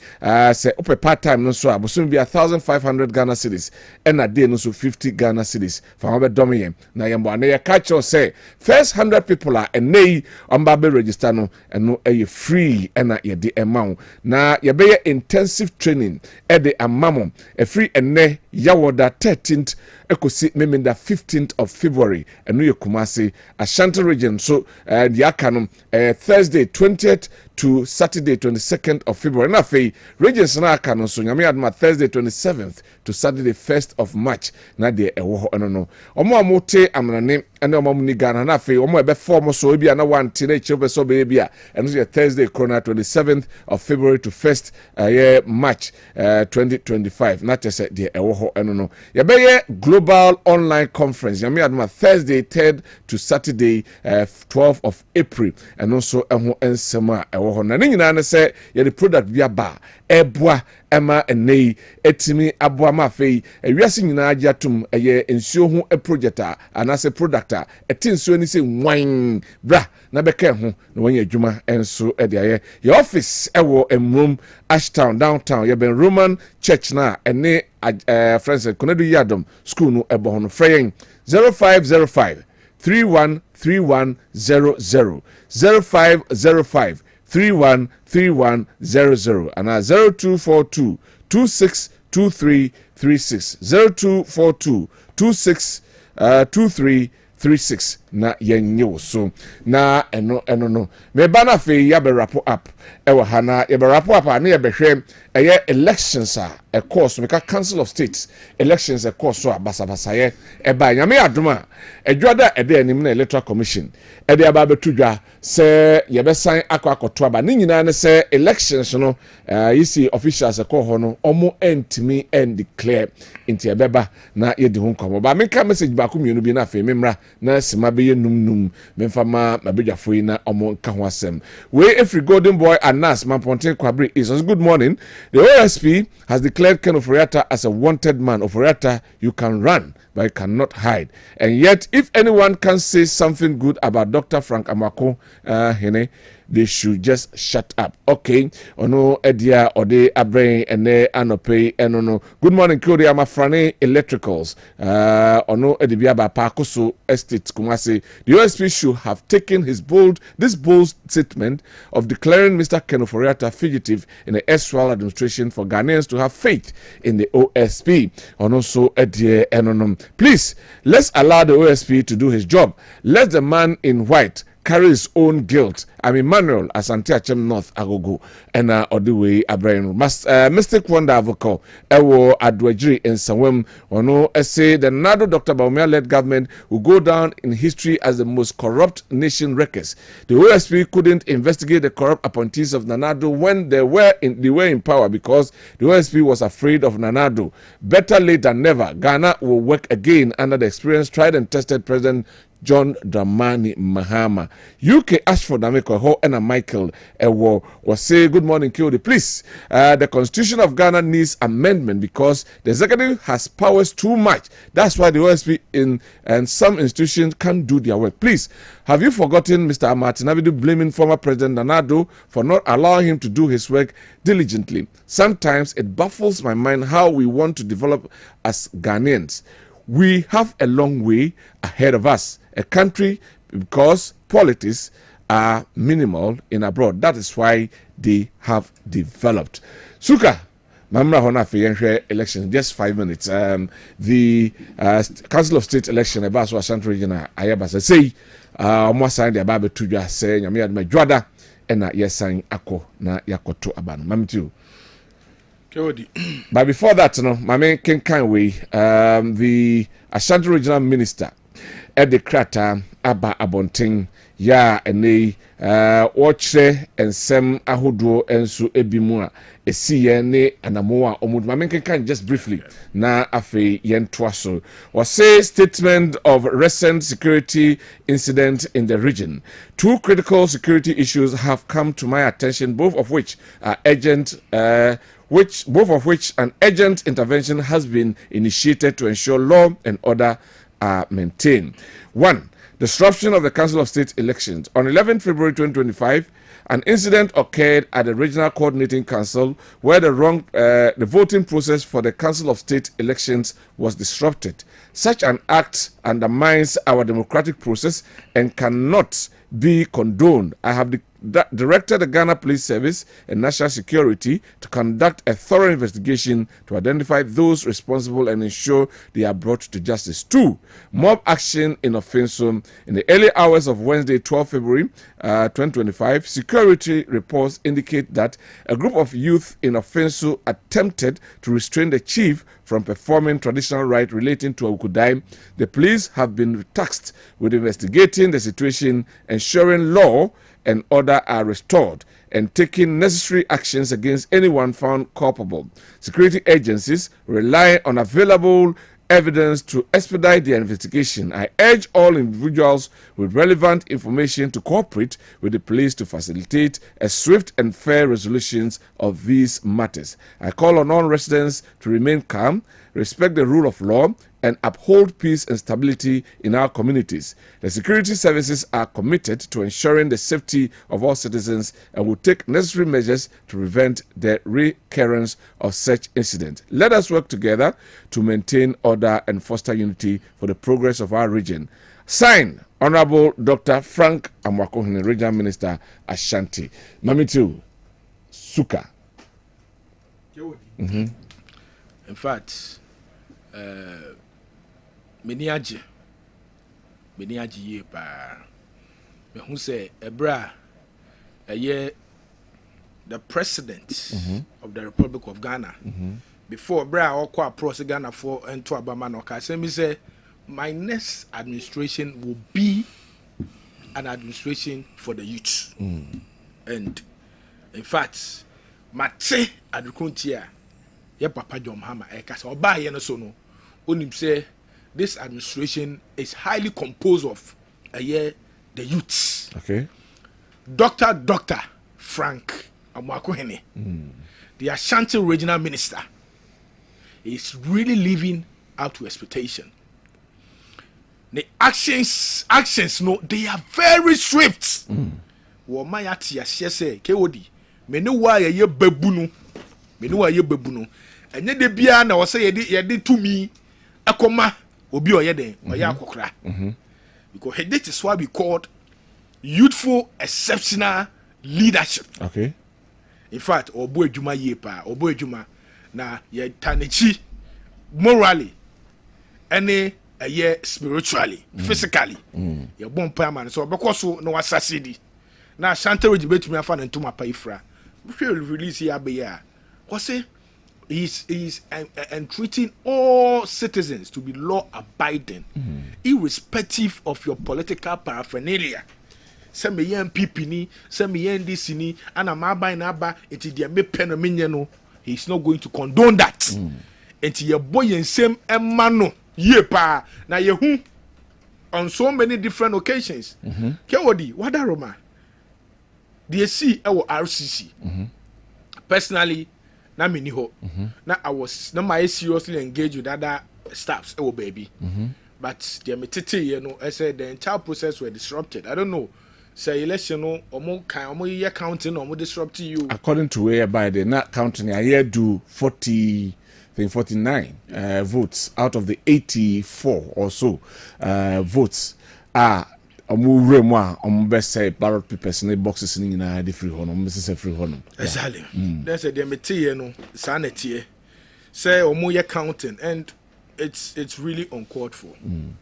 say ope part time no so bosumi bia 1500 Ghana cedis and a day no so 50 Ghana cedis for obe domiyen na yambo na ye catch you say first 100 people are enei amba be register no and no a free and ye the amount na ye be intensive training e de amamo e free ene yawoda 13th ekosi memenda 15th of February enu ye Kumasi Ashanti region so the akanom Thursday 20th to Saturday 22nd of February na fei regions na akanom so nyame adoma Thursday 27th to Saturday 1st of March na de ewo ho eno no omo amote amrane ene omo ni Ghana na fei omo ebe form so bia na wante na chebe so be bia eno so Thursday corona 27th of February to 1st March 2025 na tese de ewo ho eno no ye be global online conference nyame adoma Thursday 3rd to Saturday 12th of April and also eho ensema ewo ho na nyina ne se ye the product bia ba eboa ema enei etimi aboa ma fei ewiase nyina agiatum eye ensuo ho project a anase product a etinsuo ni se nwan bra na beka ho na wanya adwuma enso e de aye your office ewo emrom Ashtown downtown ye ben Roman church na ene friends Konedu Yadom school no ebo ho no freyen 0505 313100 0505 313100 and 0242 262336 0242 262336 na yenyo so na eno no me bana fe ya be wrap up ewa hana ya be wrap up na ya be hwem eye elections a course meka council of states elections a course so abasa ye e ba nyame adoma edwada ede anim na electoral commission ede aba betudwa se ye be san akoto aba ni nyina ne se elections no yisi officials ko ho no omo entimi and declare inti ebeba na ye di ho nkomo ba meka message ba ko mienu bi na fe memra na sima be num memfama mabedwafo yi na omo nka ho asem we every golden boy Anas Mamponten Kwabri is good morning. The OSP has declared Ken Oforiatta as a wanted man. Oforiatta, you can run, but you cannot hide. And yet, if anyone can say something good about Dr. Frank Amako, they should just shut up. Okay. Ono edia ode abrain ene anope enono. Good morning, Kodi Amafrane Electricals. Ono edibia ba Pakoso Estate Kumasi. The OSP should have taken this bold statement of declaring Mr. Ken Oforiatta fugitive in the erstwhile administration for Ghanaians to have faith in the OSP. Ono so edia enono. Please, let's allow the OSP to do his job. Let the man in white carry his own guilt. I'm Emmanuel Asante Achem North Agogo and Odiwe Abraham Mystic Wonder Avoko Ewo Adwajiri in Sawem Ono say the Nado Dr. Baumia led government will go down in history as the most corrupt nation records. The OSP couldn't investigate the corrupt appointees of Nanado when they were in power because the OSP was afraid of Nanado. Better late than never. Ghana will work again under the experienced, tried and tested President John Dramani Mahama. UK Ashford Ameko Ho and Michael Ewo was say good morning, Kyodi. Please, the Constitution of Ghana needs amendment because the executive has powers too much. That's why the OSP and some institutions can't do their work. Please, have you forgotten Mr. Amatinabidu blaming former President Nanado for not allowing him to do his work diligently? Sometimes it baffles my mind how we want to develop as Ghanaians. We have a long way ahead of us. A country, because politics are minimal in abroad. That is why they have developed. Suka, Mamra Hona Fiyenshwe election, just 5 minutes. The Council of State election, Abaso Ashanti Region, Ayabasa say, almost signed the Ababe Tuja saying, Yami had my Jwada, and yes, sign Ako na Yakoto Aban. Mamitu. But before that, my main Ken Kanwe, the Ashanti Regional Minister, Eddie Krata, Abba Abonting, Ya, ene watche and Sem Ahudo and Su Ebimua, a CNA and Amoa Omud. My main Ken just briefly, na afe yen twaso, was say statement of recent security incident in the region. Two critical security issues have come to my attention, both of which are urgent. Both of which an urgent intervention has been initiated to ensure law and order are maintained. 1. Disruption of the Council of State elections. On 11 February 2025, an incident occurred at the Regional Coordinating Council where the voting process for the Council of State elections was disrupted. Such an act undermines our democratic process and cannot be condoned. I have directed the Ghana Police Service and National Security to conduct a thorough investigation to identify those responsible and ensure they are brought to justice. 2. Mob action in Offenso. In the early hours of Wednesday, 12 February 2025, security reports indicate that a group of youth in Offenso attempted to restrain the chief from performing traditional rites relating to Awukudai. The police have been tasked with investigating the situation, ensuring law and order are restored, and taking necessary actions against anyone found culpable. Security agencies rely on available evidence to expedite their investigation. I urge all individuals with relevant information to cooperate with the police to facilitate a swift and fair resolution of these matters. I call on all residents to remain calm, respect the rule of law, and uphold peace and stability in our communities. The security services are committed to ensuring the safety of all citizens and will take necessary measures to prevent the recurrence of such incidents. Let us work together to maintain order and foster unity for the progress of our region. Signed, Honorable Dr. Frank Amwakohene, Regional Minister, Ashanti. Mamitu, Suka. In fact, many aji ye pa me hu say ebra the president of the Republic of Ghana before ebra okwa approach Ghana for ento abama no ka say me say my next administration will be an administration for the youth. And in fact mate adukuntia ye papa John Hama e ka say oba ye no so no onim say this administration is highly composed of the youths. Okay. Dr. Frank Amwakohene, the Ashanti Regional Minister, is really living up to expectation. The actions, no, they are very swift. Womayati asese kewodi. Menu wa ye babunu. Enye de bia na wo say ye de to me akoma obi oyeden oya akokra. Because this is what we called youthful exceptional leadership. Okay. In fact, obo edwuma yepa, obo edwuma na ye tanechi morally any spiritually, physically. Ye bon man so because no asasidi. Na Ashanti region betumi afa na ntoma pa ifra. We will release here be ya. Because he's entreating all citizens to be law-abiding, irrespective of your political paraphernalia. Some me yen PP ni, some me yen this ni, and I'm buying aba. Enti dia me penominian no. He's not going to condone that. Enti ye boy and same emano ye pa na ye hu on so many different occasions. Kewodi wada Roma. The see our RCC. Personally. Na mini ho na I was na my seriously engaged with other staffs baby but the metete you know I said the entire process were disrupted. I don't know say election no omo year counting omo disrupt you according to whereby they not counting I hear do 49 votes out of the 84 or so votes are best say ballot papers in the boxes in the free honor, Mrs. Free honor. Exactly. That's a demetier no sanity. Say omo counting and it's really uncalled for.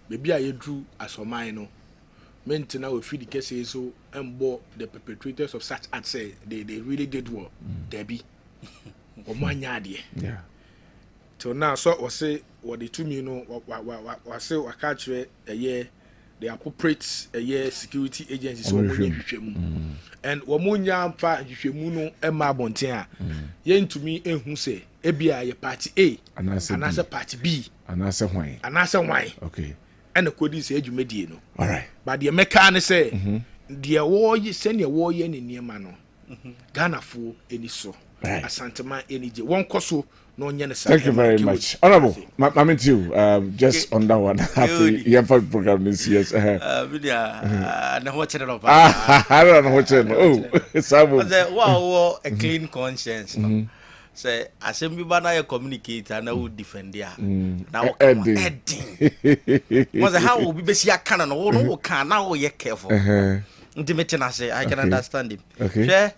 Maybe I drew as a minor. Maintain we feed the cases so and the perpetrators of such acts say they really did what Debbie or Manyadi. Yeah. So now so was say what the 2 million what say what catch a year. The appropriate security agencies and womunya fa hwehwemu no ema bonten a yen tumi ehun se ebia ye party A anase party B anase hwan okay and kodi se adwumadie no all right but the meka ne say the wo ye send your wo ye ne niema no Ghana fo eni so asantema eni je won koso no nye ne sa. Thank you very much honorable I'm into you just on that one happy you have a program this yes na what channel I don't know what channel wow a clean conscience say assembly bana communicate and will defend there now was how will be besi aka no can now you careful Intimately, I can understand him. Okay.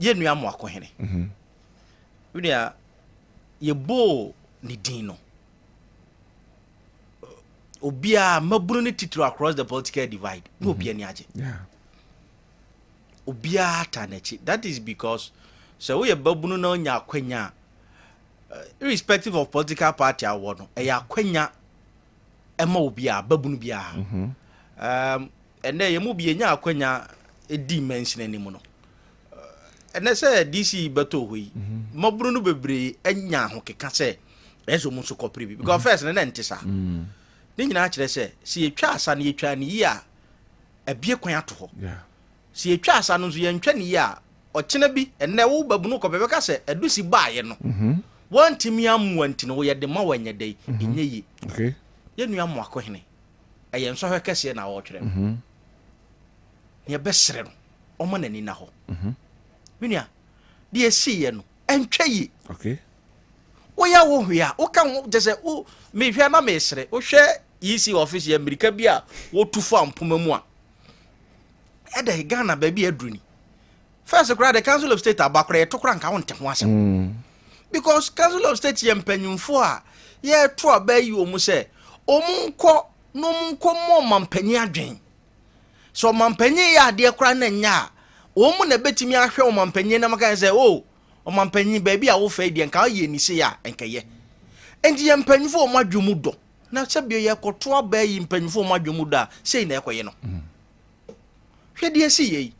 Ye nua mo akohene. We are ye bo ni dino. Obia mabunu ni titru across the political divide. No obia ni aje. Yeah. Obia tanechi. That is because so we babunu na nya akwanya irrespective of political party awo no e akwanya ema obia babunu bia. And then you move be nya akwanya dimension anymore no. And I say DC beto hui mabunu no bebre enya ho keka say enso mu so kopri because first na ntisa. Ni nyina akire se si etwa asa na etwa ni yi a ebie kwan ato ho. Yeah. Si etwa asa no so ye ntwa ni yi a ochena bi enne wo babunu ko bebeka se edusi baaye no. Wantimi amwanti no ye de ma wanye dei enye yi. Okay. Ye nua mo akohene. Eye nso hwe kese na wo twere. Ye besere no omo nani na ho. Minia de esi ye no entwa yi. Okay. Wo ya wo hwea wo kan je se wo me hwea na me sere wo hwe EC office ya America bi a wo tufu ampoma mu a eda Ghana ba bi aduru ni first cry the Council of State abakora ye tokora nka wonte ho asem because Council of State ye mpanyumfo a ye to abayi omu se omunko no munko mo mampanyi adwen so mampanyi ya de kora na nya omu na betimi ahwe o mampanyi na maka se o mampanyi ba bi a wo fa die nka ye ni se ya enkaye endi ye mpanyumfo o madwumu do na sebio ye koto abayi mpanyumfo o madwumu do a sei na ekoye no hwede esi ye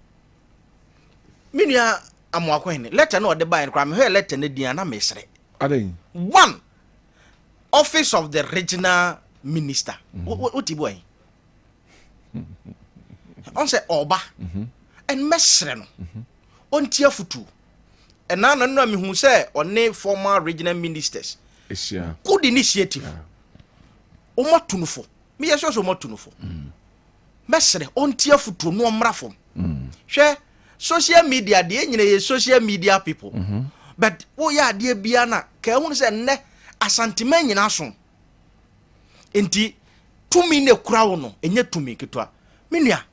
minua amwakwene letter no de buy nkra me he letter na dia na mesre Aden. One, office of the regional minister. What you boy? On say oba and mesre no on tia futu and now no me hu say on former regional ministers good initiative o matunufo me yeso so matunufo mesre on tia futu no mrafo hwe social media de nyina ye social media people but wo ya de bia na ka hu say ne asantema nyina so enti tumi ne kura wo no enye tumi ketwa menua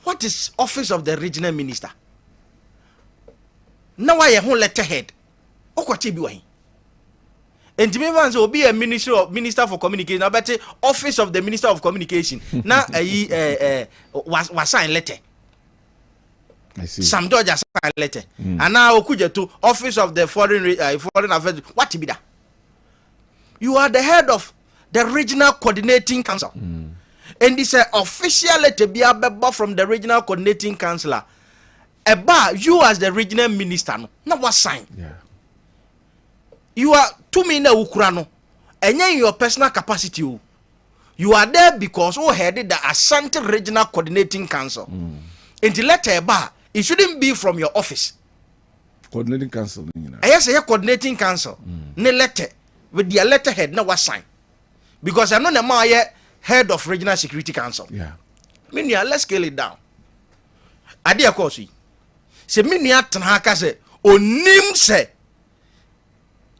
what is office of the regional minister na why hu letterhead okwache bi wahin enti me van say obi a minister for communication about office of the minister of communication na was sign letter. I see. Some Georgia sign letter and now okuja to office of the foreign affairs. What be that? You are the head of the regional coordinating council and this official letter be abeba from the regional coordinating councillor about you as the regional minister no what sign. Yeah. You are to me na ukura no enye your personal capacity you are there because who headed the Ashanti regional coordinating council in the letter about it shouldn't be from your office. Coordinating council. Yes, a coordinating council. Ne letter with their letterhead na was sign. Because I know the man head of regional security council. Yeah. Minia, let's scale it down. Adia kosi. Se minia tanhaka se onim se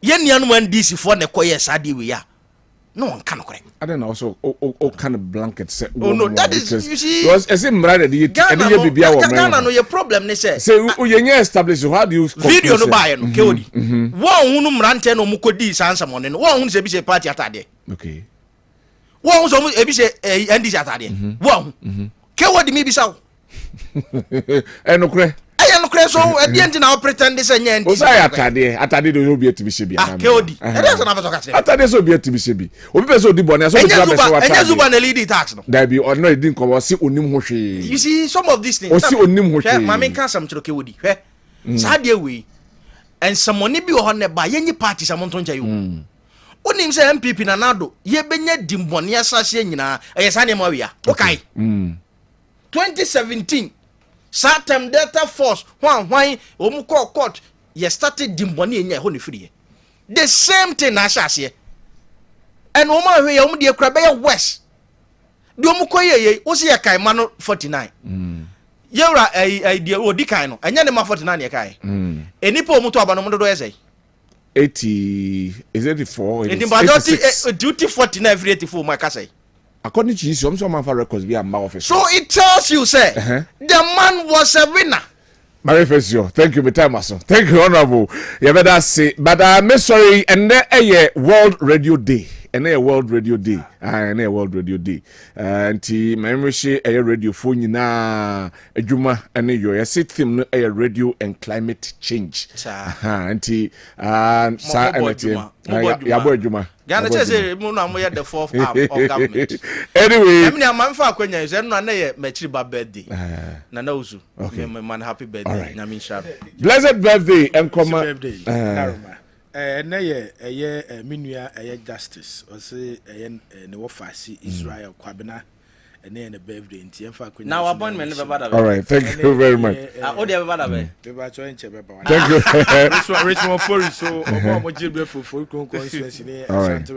yen yan wan DC for ne koye sadi we ya. No one can correct. I don't know. Also, kind of blanket set. Oh no, that is you see. Because as in brother, the Ghana no your problem. They say. Say you establish. How do you video no buy no? Kodi. One unu mrante no mukodi sansa money. One unu se bi se party atade. Okay. One unu so ebi se NDC atade. One. Kodi mi bi saw. Enokre. No so at the end now pretend this and yen. Atade do be to be shebi. Kodi. That's another talk. Atade so be to be shebi. Obi person di bone so be try be so atade. Enye zuba na lead tax no. There be or no din ko si onim ho hwe. You see some of these things. O si onim ho hwe. Ma men kan sam chiro Kodi. Hwe. Sa de we. And someone bi o ho ne ba yenyi party sam nto ncha yo. Onim say MPP na nado ye benya dimbone asase nyina. Eyesa ne ma we ya. Okay. 2017 Satem Delta Force why omuko court ye started dimboni enya ho ne free the same thing na asase and woman hwe ye de kura be west de omuko ye wo se ye kai ma no 49 yewra de odi kai no enya ne ma 49 ye kai enipa omuto aba no modo ye say 80 is 84 it is duty 49 every 84 ma ka say according to you, some man for records be a my office. So it tells you, say, the man was a winner. Marie Fesio, thank you, Betamaso. Thank you, Honorable. You better say, but I'm sorry, and there a World Radio Day. And a World Radio Day. And a World Radio Day. And the memory a radio phone na a Juma and a sit theme a radio and climate change. And the Juma. Ghana says the fourth arm of government. Anyway, I'm for Kenya is no Mechiba birthday. Nanauzu. Okay, man, happy birthday. Blessed birthday and come birthday. Minua justice or say no fasi Israel Kwabena and then a birthday in Tienfa. Now appointment never. All right, thank you very much. Oh, they have thank you. Richmond for so for constituency. All right.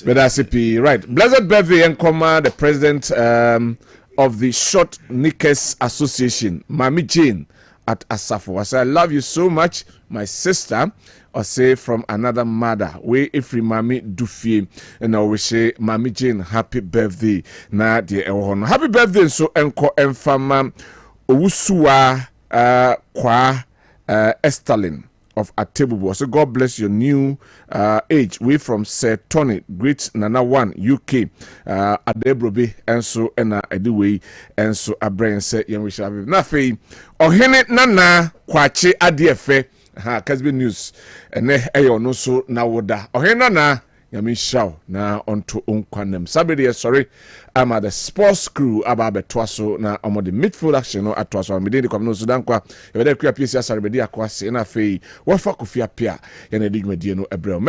But that's it. Right. Blessed birthday and comma the president of the Short Knickers Association, Mami Jane at Asafo. I say I love you so much, my sister. Or say from another mother, we if we Mami Dufie, and I will say Mami Jane, happy birthday. Na dear Ewono. Happy birthday, so enko enfama Owusua Kwa Estalin of Atebubu. So God bless your new age. We from Sir Tony, great Nana One UK, Adebrobe, and so anyway, and so a brain set young we shall have nothing. Or Hennet Nana Kwache Adiefe. Kessben News and no so na woda ohena na yami shaw na onto onkwanem sabede sorry I'm at the sports crew about betwaso na omo the midfield action no atwaso am dey come no so Dankwah e be dey kua pieces asare be dey akwase na fei wo fa kofia pia ye na di dwumadie no ebrel